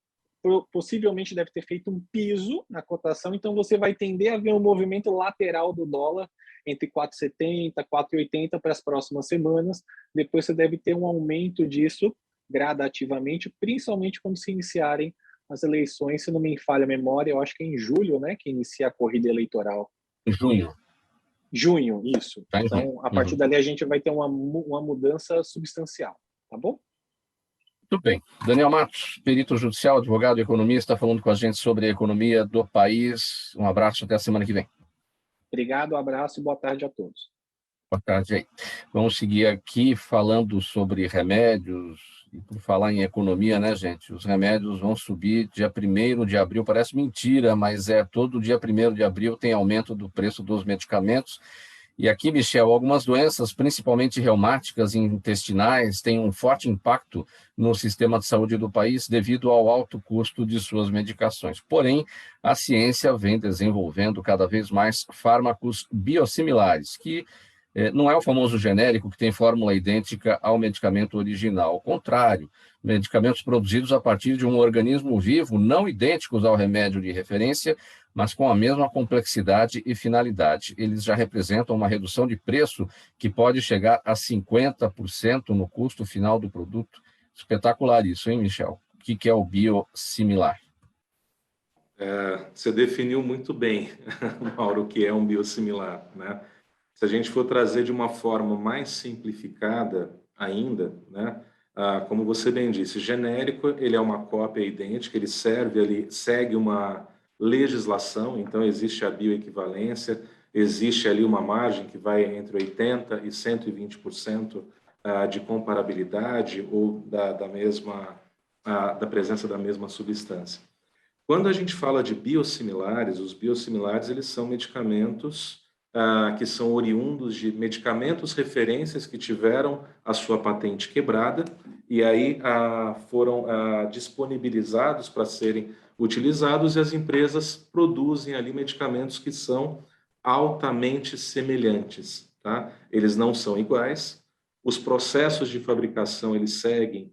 possivelmente deve ter feito um piso na cotação, então você vai tender a ver um movimento lateral do dólar entre 4,70 e 4,80 para as próximas semanas. Depois você deve ter um aumento disso gradativamente, principalmente quando se iniciarem as eleições, se não me falha a memória, eu acho que é em julho, né, que inicia a corrida eleitoral. Junho, isso. Tá, então, a partir dali a gente vai ter uma mudança substancial, tá bom? Muito bem. Daniel Matos, perito judicial, advogado e economista, falando com a gente sobre a economia do país. Um abraço, até a semana que vem. Obrigado, um abraço e boa tarde a todos. Boa tarde aí. Vamos seguir aqui falando sobre remédios. E por falar em economia, né, gente? Os remédios vão subir dia 1º de abril. Parece mentira, mas todo dia 1º de abril tem aumento do preço dos medicamentos. E aqui, Michel, algumas doenças, principalmente reumáticas e intestinais, têm um forte impacto no sistema de saúde do país devido ao alto custo de suas medicações. Porém, a ciência vem desenvolvendo cada vez mais fármacos biosimilares, que não é o famoso genérico que tem fórmula idêntica ao medicamento original. Ao contrário, medicamentos produzidos a partir de um organismo vivo, não idênticos ao remédio de referência, mas com a mesma complexidade e finalidade. Eles já representam uma redução de preço que pode chegar a 50% no custo final do produto. Espetacular isso, hein, Michel? O que é o biosimilar? Você definiu muito bem, Mauro, o que é um biosimilar, né? Se a gente for trazer de uma forma mais simplificada ainda, né? Como você bem disse, genérico, ele é uma cópia idêntica, ele segue uma legislação, então existe a bioequivalência, existe ali uma margem que vai entre 80% e 120% de comparabilidade ou da presença da mesma substância. Quando a gente fala de biosimilares, os biosimilares eles são medicamentos que são oriundos de medicamentos referências que tiveram a sua patente quebrada e aí foram disponibilizados para serem utilizados, e as empresas produzem ali medicamentos que são altamente semelhantes, tá? Eles não são iguais, os processos de fabricação eles seguem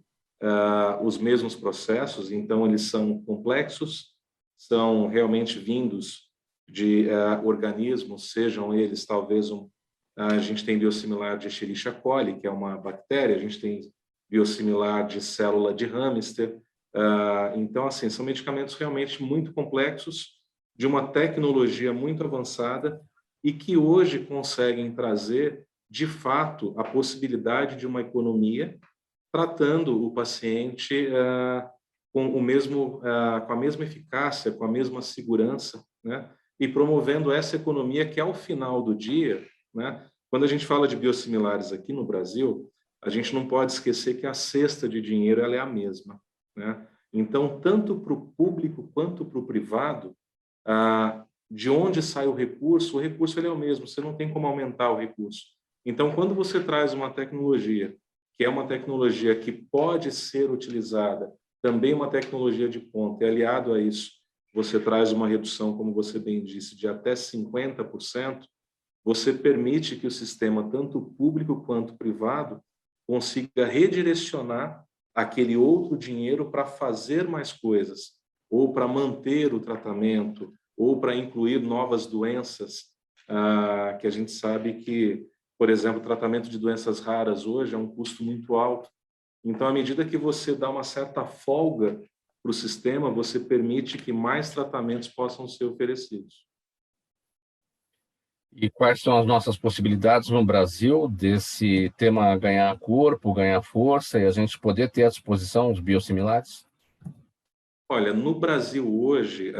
os mesmos processos, então eles são complexos, são realmente vindos de organismos, sejam eles talvez a gente tem biosimilar de Escherichia coli, que é uma bactéria, a gente tem biosimilar de célula de hamster, então assim, são medicamentos realmente muito complexos, de uma tecnologia muito avançada e que hoje conseguem trazer, de fato, a possibilidade de uma economia tratando o paciente com a mesma eficácia, com a mesma segurança, né? E promovendo essa economia que, ao final do dia, né? Quando a gente fala de biosimilares aqui no Brasil, a gente não pode esquecer que a cesta de dinheiro ela é a mesma, né? Então, tanto para o público quanto para o privado, de onde sai o recurso ele é o mesmo, você não tem como aumentar o recurso. Então, quando você traz uma tecnologia, que é uma tecnologia que pode ser utilizada, também uma tecnologia de ponta, e aliado a isso, você traz uma redução, como você bem disse, de até 50%, você permite que o sistema, tanto público quanto privado, consiga redirecionar aquele outro dinheiro para fazer mais coisas, ou para manter o tratamento, ou para incluir novas doenças, que a gente sabe que, por exemplo, o tratamento de doenças raras hoje é um custo muito alto. Então, à medida que você dá uma certa folga para o sistema, você permite que mais tratamentos possam ser oferecidos. E quais são as nossas possibilidades no Brasil desse tema ganhar corpo, ganhar força e a gente poder ter à disposição os biosimilares? Olha, no Brasil hoje,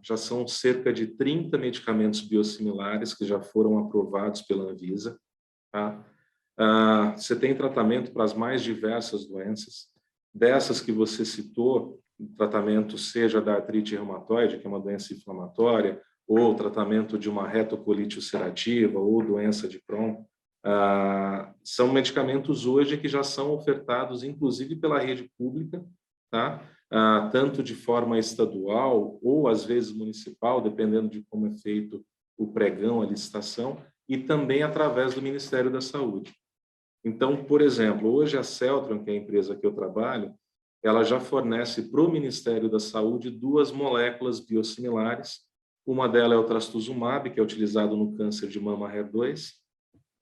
já são cerca de 30 medicamentos biosimilares que já foram aprovados pela Anvisa. Tá? Você tem tratamento para as mais diversas doenças. Dessas que você citou, o tratamento seja da artrite reumatoide, que é uma doença inflamatória, ou tratamento de uma retocolite ulcerativa, ou doença de Crohn, são medicamentos hoje que já são ofertados, inclusive pela rede pública, tá? Tanto de forma estadual ou, às vezes, municipal, dependendo de como é feito o pregão, a licitação, e também através do Ministério da Saúde. Então, por exemplo, hoje a Celtron, que é a empresa que eu trabalho, ela já fornece para o Ministério da Saúde 2 moléculas biosimilares. Uma delas é o trastuzumab, que é utilizado no câncer de mama HER2.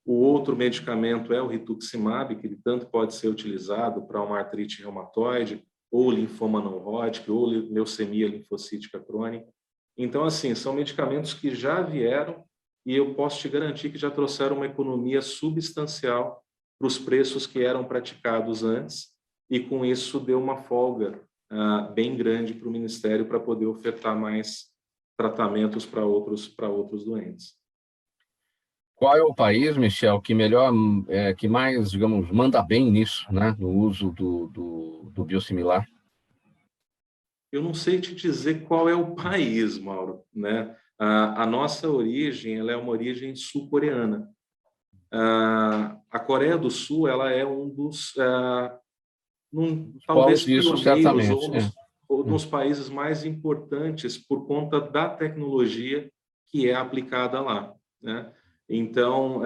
O outro medicamento é o rituximab, que ele tanto pode ser utilizado para uma artrite reumatoide, ou linfoma não Hodgkin, ou leucemia linfocítica crônica. Então, assim, são medicamentos que já vieram e eu posso te garantir que já trouxeram uma economia substancial para os preços que eram praticados antes, e com isso deu uma folga bem grande para o Ministério para poder ofertar mais tratamentos para outros doentes. Qual é o país, Michel, que melhor, que mais, digamos, manda bem nisso, né, no uso do biosimilar? Eu não sei te dizer qual é o país, Mauro, né? A nossa origem, ela é uma origem sul-coreana. A Coreia do Sul, ela é um dos, talvez, pioneiros ou nos países mais importantes por conta da tecnologia que é aplicada lá, né? Então,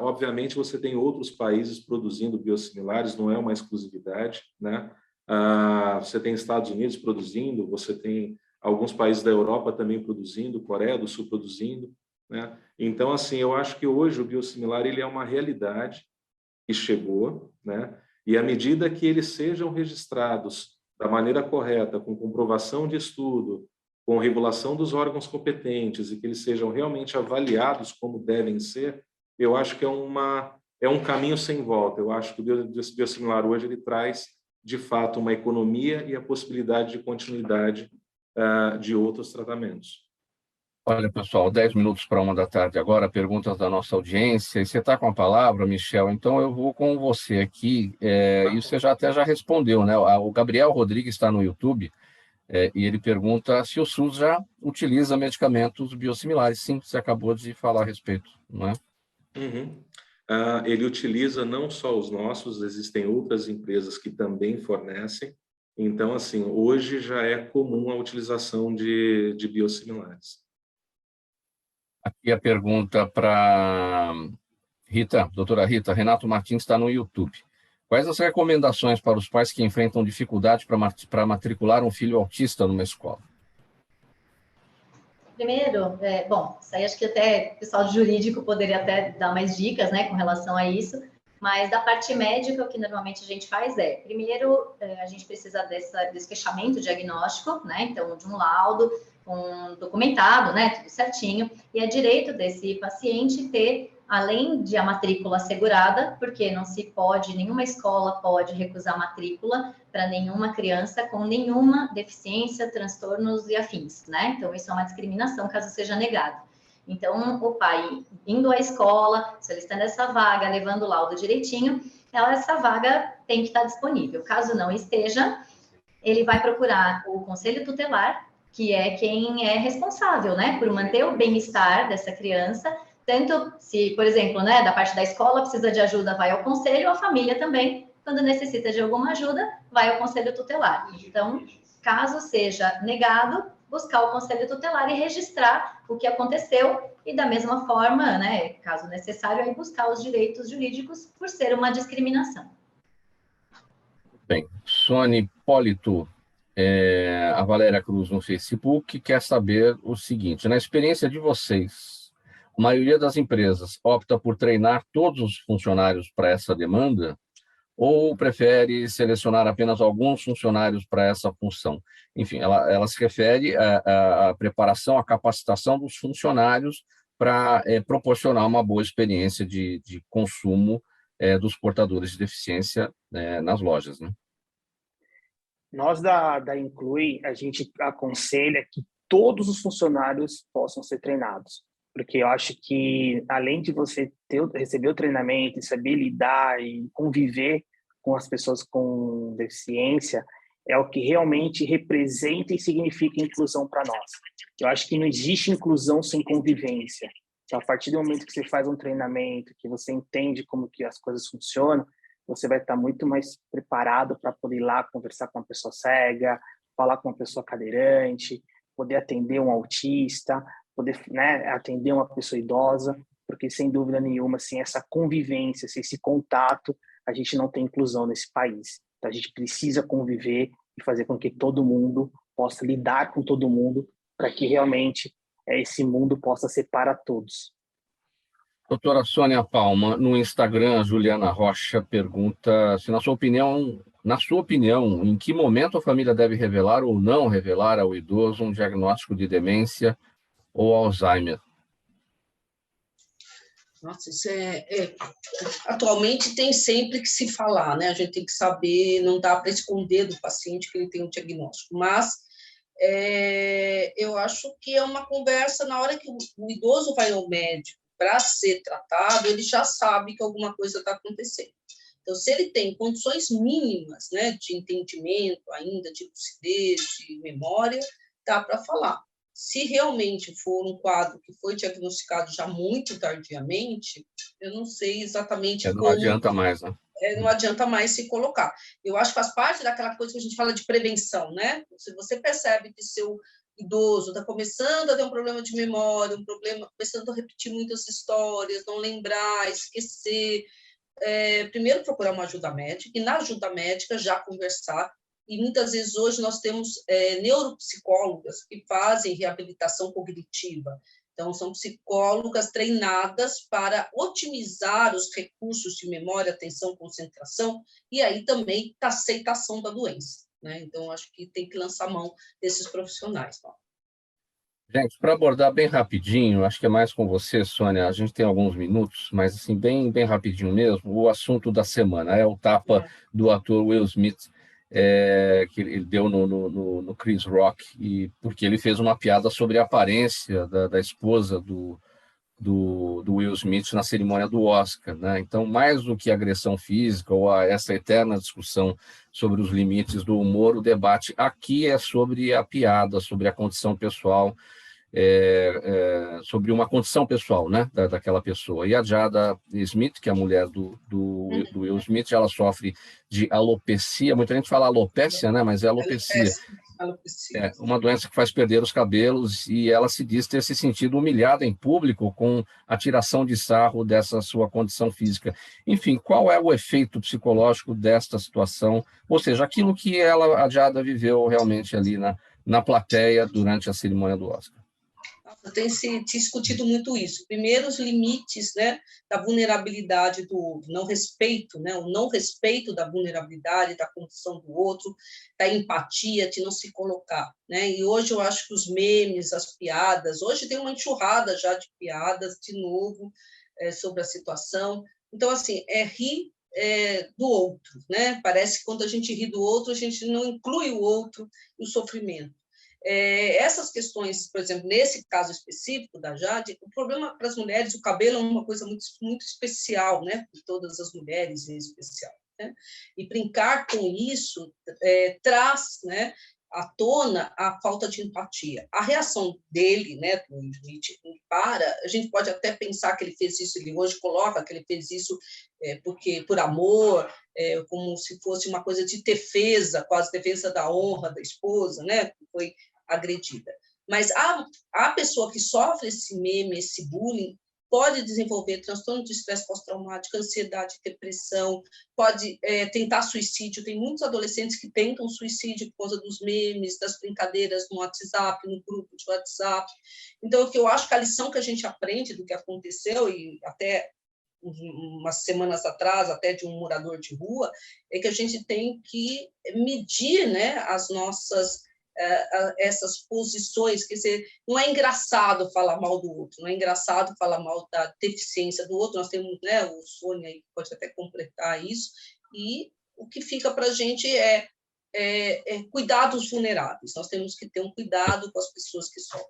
obviamente, você tem outros países produzindo biosimilares, não é uma exclusividade, né? Você tem Estados Unidos produzindo, você tem alguns países da Europa também produzindo, Coreia do Sul produzindo, né? Então, assim, eu acho que hoje o biosimilar ele é uma realidade que chegou, né? E à medida que eles sejam registrados da maneira correta, com comprovação de estudo, com regulação dos órgãos competentes e que eles sejam realmente avaliados como devem ser, eu acho que é um caminho sem volta. Eu acho que o biosimilar hoje ele traz, de fato, uma economia e a possibilidade de continuidade de outros tratamentos. Olha, pessoal, 10 minutos para 1 da tarde agora, perguntas da nossa audiência. E você está com a palavra, Michel, então eu vou com você aqui. E você já respondeu, né? O Gabriel Rodrigues está no YouTube e ele pergunta se o SUS já utiliza medicamentos biosimilares. Sim, você acabou de falar a respeito, não é? Uhum. Ele utiliza não só os nossos, existem outras empresas que também fornecem. Então, assim, hoje já é comum a utilização de biosimilares. Aqui a pergunta para Rita, doutora Rita, Renato Martins está no YouTube. Quais as recomendações para os pais que enfrentam dificuldade para matricular um filho autista numa escola? Primeiro, bom, isso aí acho que até o pessoal jurídico poderia até dar mais dicas, né, com relação a isso, mas da parte médica, o que normalmente a gente faz primeiro, a gente precisa desse fechamento diagnóstico, né, então, de um laudo, documentado, né, tudo certinho, e é direito desse paciente ter, além de a matrícula assegurada, porque não se pode, nenhuma escola pode recusar matrícula para nenhuma criança com nenhuma deficiência, transtornos e afins, né? Então, isso é uma discriminação caso seja negado. Então, o pai indo à escola, solicitando essa vaga, levando o laudo direitinho, essa vaga tem que estar disponível. Caso não esteja, ele vai procurar o conselho tutelar, que é quem é responsável, né, por manter o bem-estar dessa criança. Tanto se, por exemplo, né, da parte da escola precisa de ajuda, vai ao conselho, a família também, quando necessita de alguma ajuda, vai ao conselho tutelar. Então, caso seja negado, buscar o conselho tutelar e registrar o que aconteceu e, da mesma forma, né, caso necessário, aí buscar os direitos jurídicos por ser uma discriminação. Bem, Sônia Hipólito, a Valéria Cruz no Facebook quer saber o seguinte: na experiência de vocês, a maioria das empresas opta por treinar todos os funcionários para essa demanda ou prefere selecionar apenas alguns funcionários para essa função? Enfim, ela se refere à preparação, à capacitação dos funcionários para proporcionar uma boa experiência de consumo dos portadores de deficiência nas lojas, né? Nós da Inclui, a gente aconselha que todos os funcionários possam ser treinados, porque eu acho que, além de você receber o treinamento e saber lidar e conviver com as pessoas com deficiência, é o que realmente representa e significa inclusão para nós. Eu acho que não existe inclusão sem convivência. Então, a partir do momento que você faz um treinamento, que você entende como que as coisas funcionam, você vai estar muito mais preparado para poder ir lá conversar com uma pessoa cega, falar com uma pessoa cadeirante, poder atender um autista, poder, né, atender uma pessoa idosa, porque, sem dúvida nenhuma, sem essa convivência, sem esse contato, a gente não tem inclusão nesse país. Então, a gente precisa conviver e fazer com que todo mundo possa lidar com todo mundo para que realmente esse mundo possa ser para todos. Doutora Sônia Palma, no Instagram, a Juliana Rocha pergunta se, na sua opinião, em que momento a família deve revelar ou não revelar ao idoso um diagnóstico de demência ou Alzheimer? Nossa, isso atualmente tem sempre que se falar, né? A gente tem que saber, não dá para esconder do paciente que ele tem um diagnóstico, mas eu acho que é uma conversa na hora que o idoso vai ao médico para ser tratado, ele já sabe que alguma coisa está acontecendo. Então, se ele tem condições mínimas, né, de entendimento ainda, de lucidez, de memória, dá para falar. Se realmente for um quadro que foi diagnosticado já muito tardiamente, eu não sei exatamente como... Não adianta mais, né? Não adianta mais se colocar. Eu acho que faz parte daquela coisa que a gente fala de prevenção, né? Se você percebe que seu idoso está começando a ter um problema de memória, começando a repetir muitas histórias, não lembrar, esquecer, primeiro procurar uma ajuda médica, e na ajuda médica já conversar. E muitas vezes hoje nós temos neuropsicólogas que fazem reabilitação cognitiva. Então, são psicólogas treinadas para otimizar os recursos de memória, atenção, concentração, e aí também a aceitação da doença, né? Então, acho que tem que lançar mão desses profissionais. Tá? Gente, para abordar bem rapidinho, acho que é mais com você, Sônia, a gente tem alguns minutos, mas assim, bem rapidinho mesmo, o assunto da semana é o tapa do ator Will Smith, que ele deu no Chris Rock, porque ele fez uma piada sobre a aparência da esposa do Will Smith na cerimônia do Oscar, né? Então, mais do que agressão física ou essa eterna discussão sobre os limites do humor, o debate aqui é sobre a piada, sobre a condição pessoal, sobre uma condição pessoal, né, daquela pessoa. E a Jada Smith, que é a mulher do Will Smith, ela sofre de alopecia, muita gente fala alopécia, né, mas é alopecia. É uma doença que faz perder os cabelos, e ela se diz ter se sentido humilhada em público com a tiração de sarro dessa sua condição física. Enfim, qual é o efeito psicológico desta situação? Ou seja, aquilo que a Jada viveu realmente ali na plateia durante a cerimônia do Oscar. Tem se discutido muito isso. Primeiro, os limites, né, da vulnerabilidade do outro, não respeito, né, o não respeito da vulnerabilidade, da condição do outro, da empatia, de não se colocar, né? E hoje eu acho que os memes, as piadas, hoje tem uma enxurrada já de piadas, de novo, sobre a situação. Então, assim, rir do outro, né? Parece que quando a gente ri do outro, a gente não inclui o outro no sofrimento. Essas questões, por exemplo, nesse caso específico da Jade, o problema para as mulheres, o cabelo é uma coisa muito, muito especial, né? De todas as mulheres em especial, né? E brincar com isso traz, né, à tona a falta de empatia. A reação dele, né, do Smith, a gente pode até pensar que ele fez isso, ele hoje coloca que ele fez isso porque por amor, como se fosse uma coisa de defesa, quase defesa da honra da esposa, né, que foi agredida. Mas a pessoa que sofre esse meme, esse bullying, pode desenvolver transtorno de estresse pós-traumático, ansiedade, depressão, pode tentar suicídio. Tem muitos adolescentes que tentam suicídio por causa dos memes, das brincadeiras no WhatsApp, no grupo de WhatsApp. Então, o que eu acho que a lição que a gente aprende do que aconteceu, e até umas semanas atrás, até de um morador de rua, é que a gente tem que medir, né, as nossas essas posições, quer dizer, não é engraçado falar mal do outro, não é engraçado falar mal da deficiência do outro, nós temos, né, o Sônia aí pode até completar isso, e o que fica para a gente é cuidar dos vulneráveis, nós temos que ter um cuidado com as pessoas que sofrem.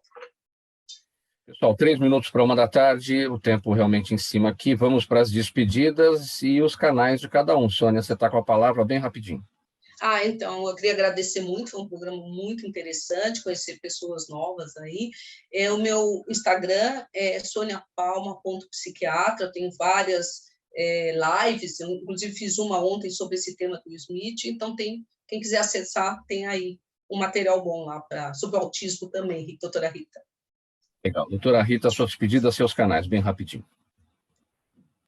Pessoal, 3 minutos para 1h da tarde, o tempo realmente em cima aqui, vamos para as despedidas e os canais de cada um. Sônia, você está com a palavra bem rapidinho. Então, eu queria agradecer muito, foi um programa muito interessante, conhecer pessoas novas aí. O meu Instagram é soniapalma.psiquiatra, eu tenho várias lives, eu inclusive fiz uma ontem sobre esse tema do Smith, então quem quiser acessar, tem aí um material bom lá sobre o autismo também, doutora Rita. Legal. Doutora Rita, suas despedidas, seus canais, bem rapidinho.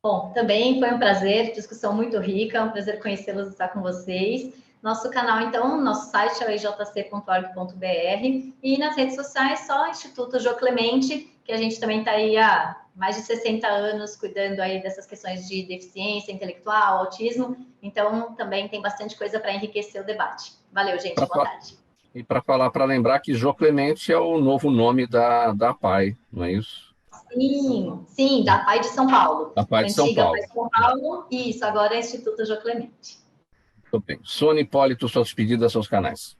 Bom, também foi um prazer, discussão muito rica, um prazer conhecê-los e estar com vocês. Nosso canal, então, nosso site é o ijc.org.br e nas redes sociais só Instituto Jô Clemente, que a gente também está aí há mais de 60 anos cuidando aí dessas questões de deficiência intelectual, autismo, então também tem bastante coisa para enriquecer o debate. Valeu, gente, boa tarde. E para lembrar que Jô Clemente é o novo nome da PAI, não é isso? Sim, da PAI de São Paulo. Da PAI de São Paulo. PAI de São Paulo, isso, agora é Instituto Jô Clemente. Muito bem. Sônia Hipólito, suas despedidas, seus canais.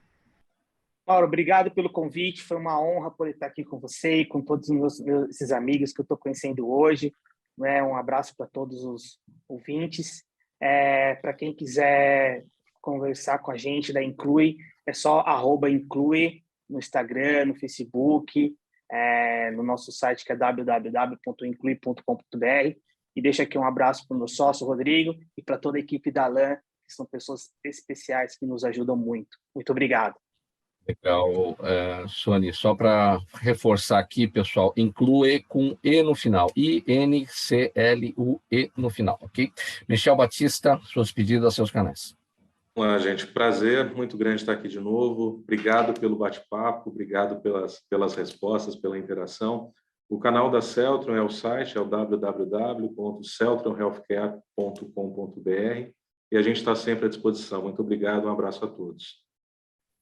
Mauro, obrigado pelo convite, foi uma honra poder estar aqui com você e com todos esses amigos que eu estou conhecendo hoje. Um abraço para todos os ouvintes. Para quem quiser conversar com a gente da Inclui, é só @inclui no Instagram, no Facebook, no nosso site que é www.inclui.com.br. E deixo aqui um abraço para o meu sócio, Rodrigo, e para toda a equipe da LAN, que são pessoas especiais que nos ajudam muito. Muito obrigado. Legal, Sônia, só para reforçar aqui, pessoal, Inclui com E no final, INCLUE no final, ok? Michel Batista, suas despedidas, seus canais. Olá, gente, prazer muito grande estar aqui de novo. Obrigado pelo bate-papo, obrigado pelas respostas, pela interação. O canal da Celtron é o site, é o www.celtronhealthcare.com.br e a gente está sempre à disposição. Muito obrigado, um abraço a todos.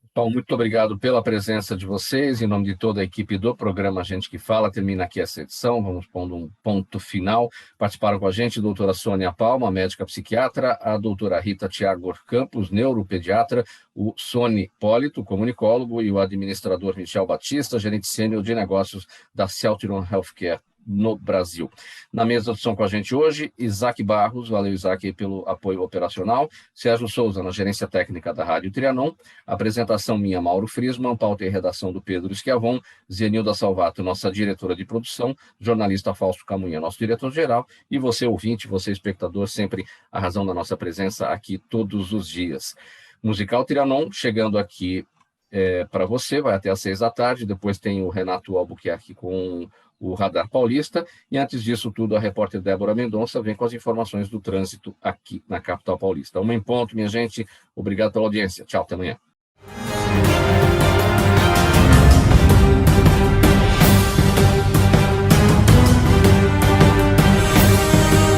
Então, muito obrigado pela presença de vocês. Em nome de toda a equipe do programa Gente que Fala, termina aqui essa edição. Vamos pondo um ponto final. Participaram com a gente a doutora Sônia Palma, médica psiquiatra, a doutora Rita Thiago Campos, neuropediatra, o Sony Hipólito, comunicólogo, e o administrador Michel Batista, gerente sênior de negócios da Celtron Healthcare no Brasil. Na mesa de som com a gente hoje, Isaac Barros, valeu Isaac pelo apoio operacional, Sérgio Souza na gerência técnica da Rádio Trianon, apresentação minha, Mauro Frisman, pauta e redação do Pedro Schiavon, Zenilda Salvato, nossa diretora de produção, jornalista Fausto Camunha, nosso diretor-geral, e você ouvinte, você espectador, sempre a razão da nossa presença aqui todos os dias. Musical Trianon, chegando aqui para você, vai até às 6 da tarde, depois tem o Renato Albuquerque com o Radar Paulista, e antes disso tudo, a repórter Débora Mendonça vem com as informações do trânsito aqui na capital paulista. 1h em ponto, minha gente. Obrigado pela audiência. Tchau, até amanhã.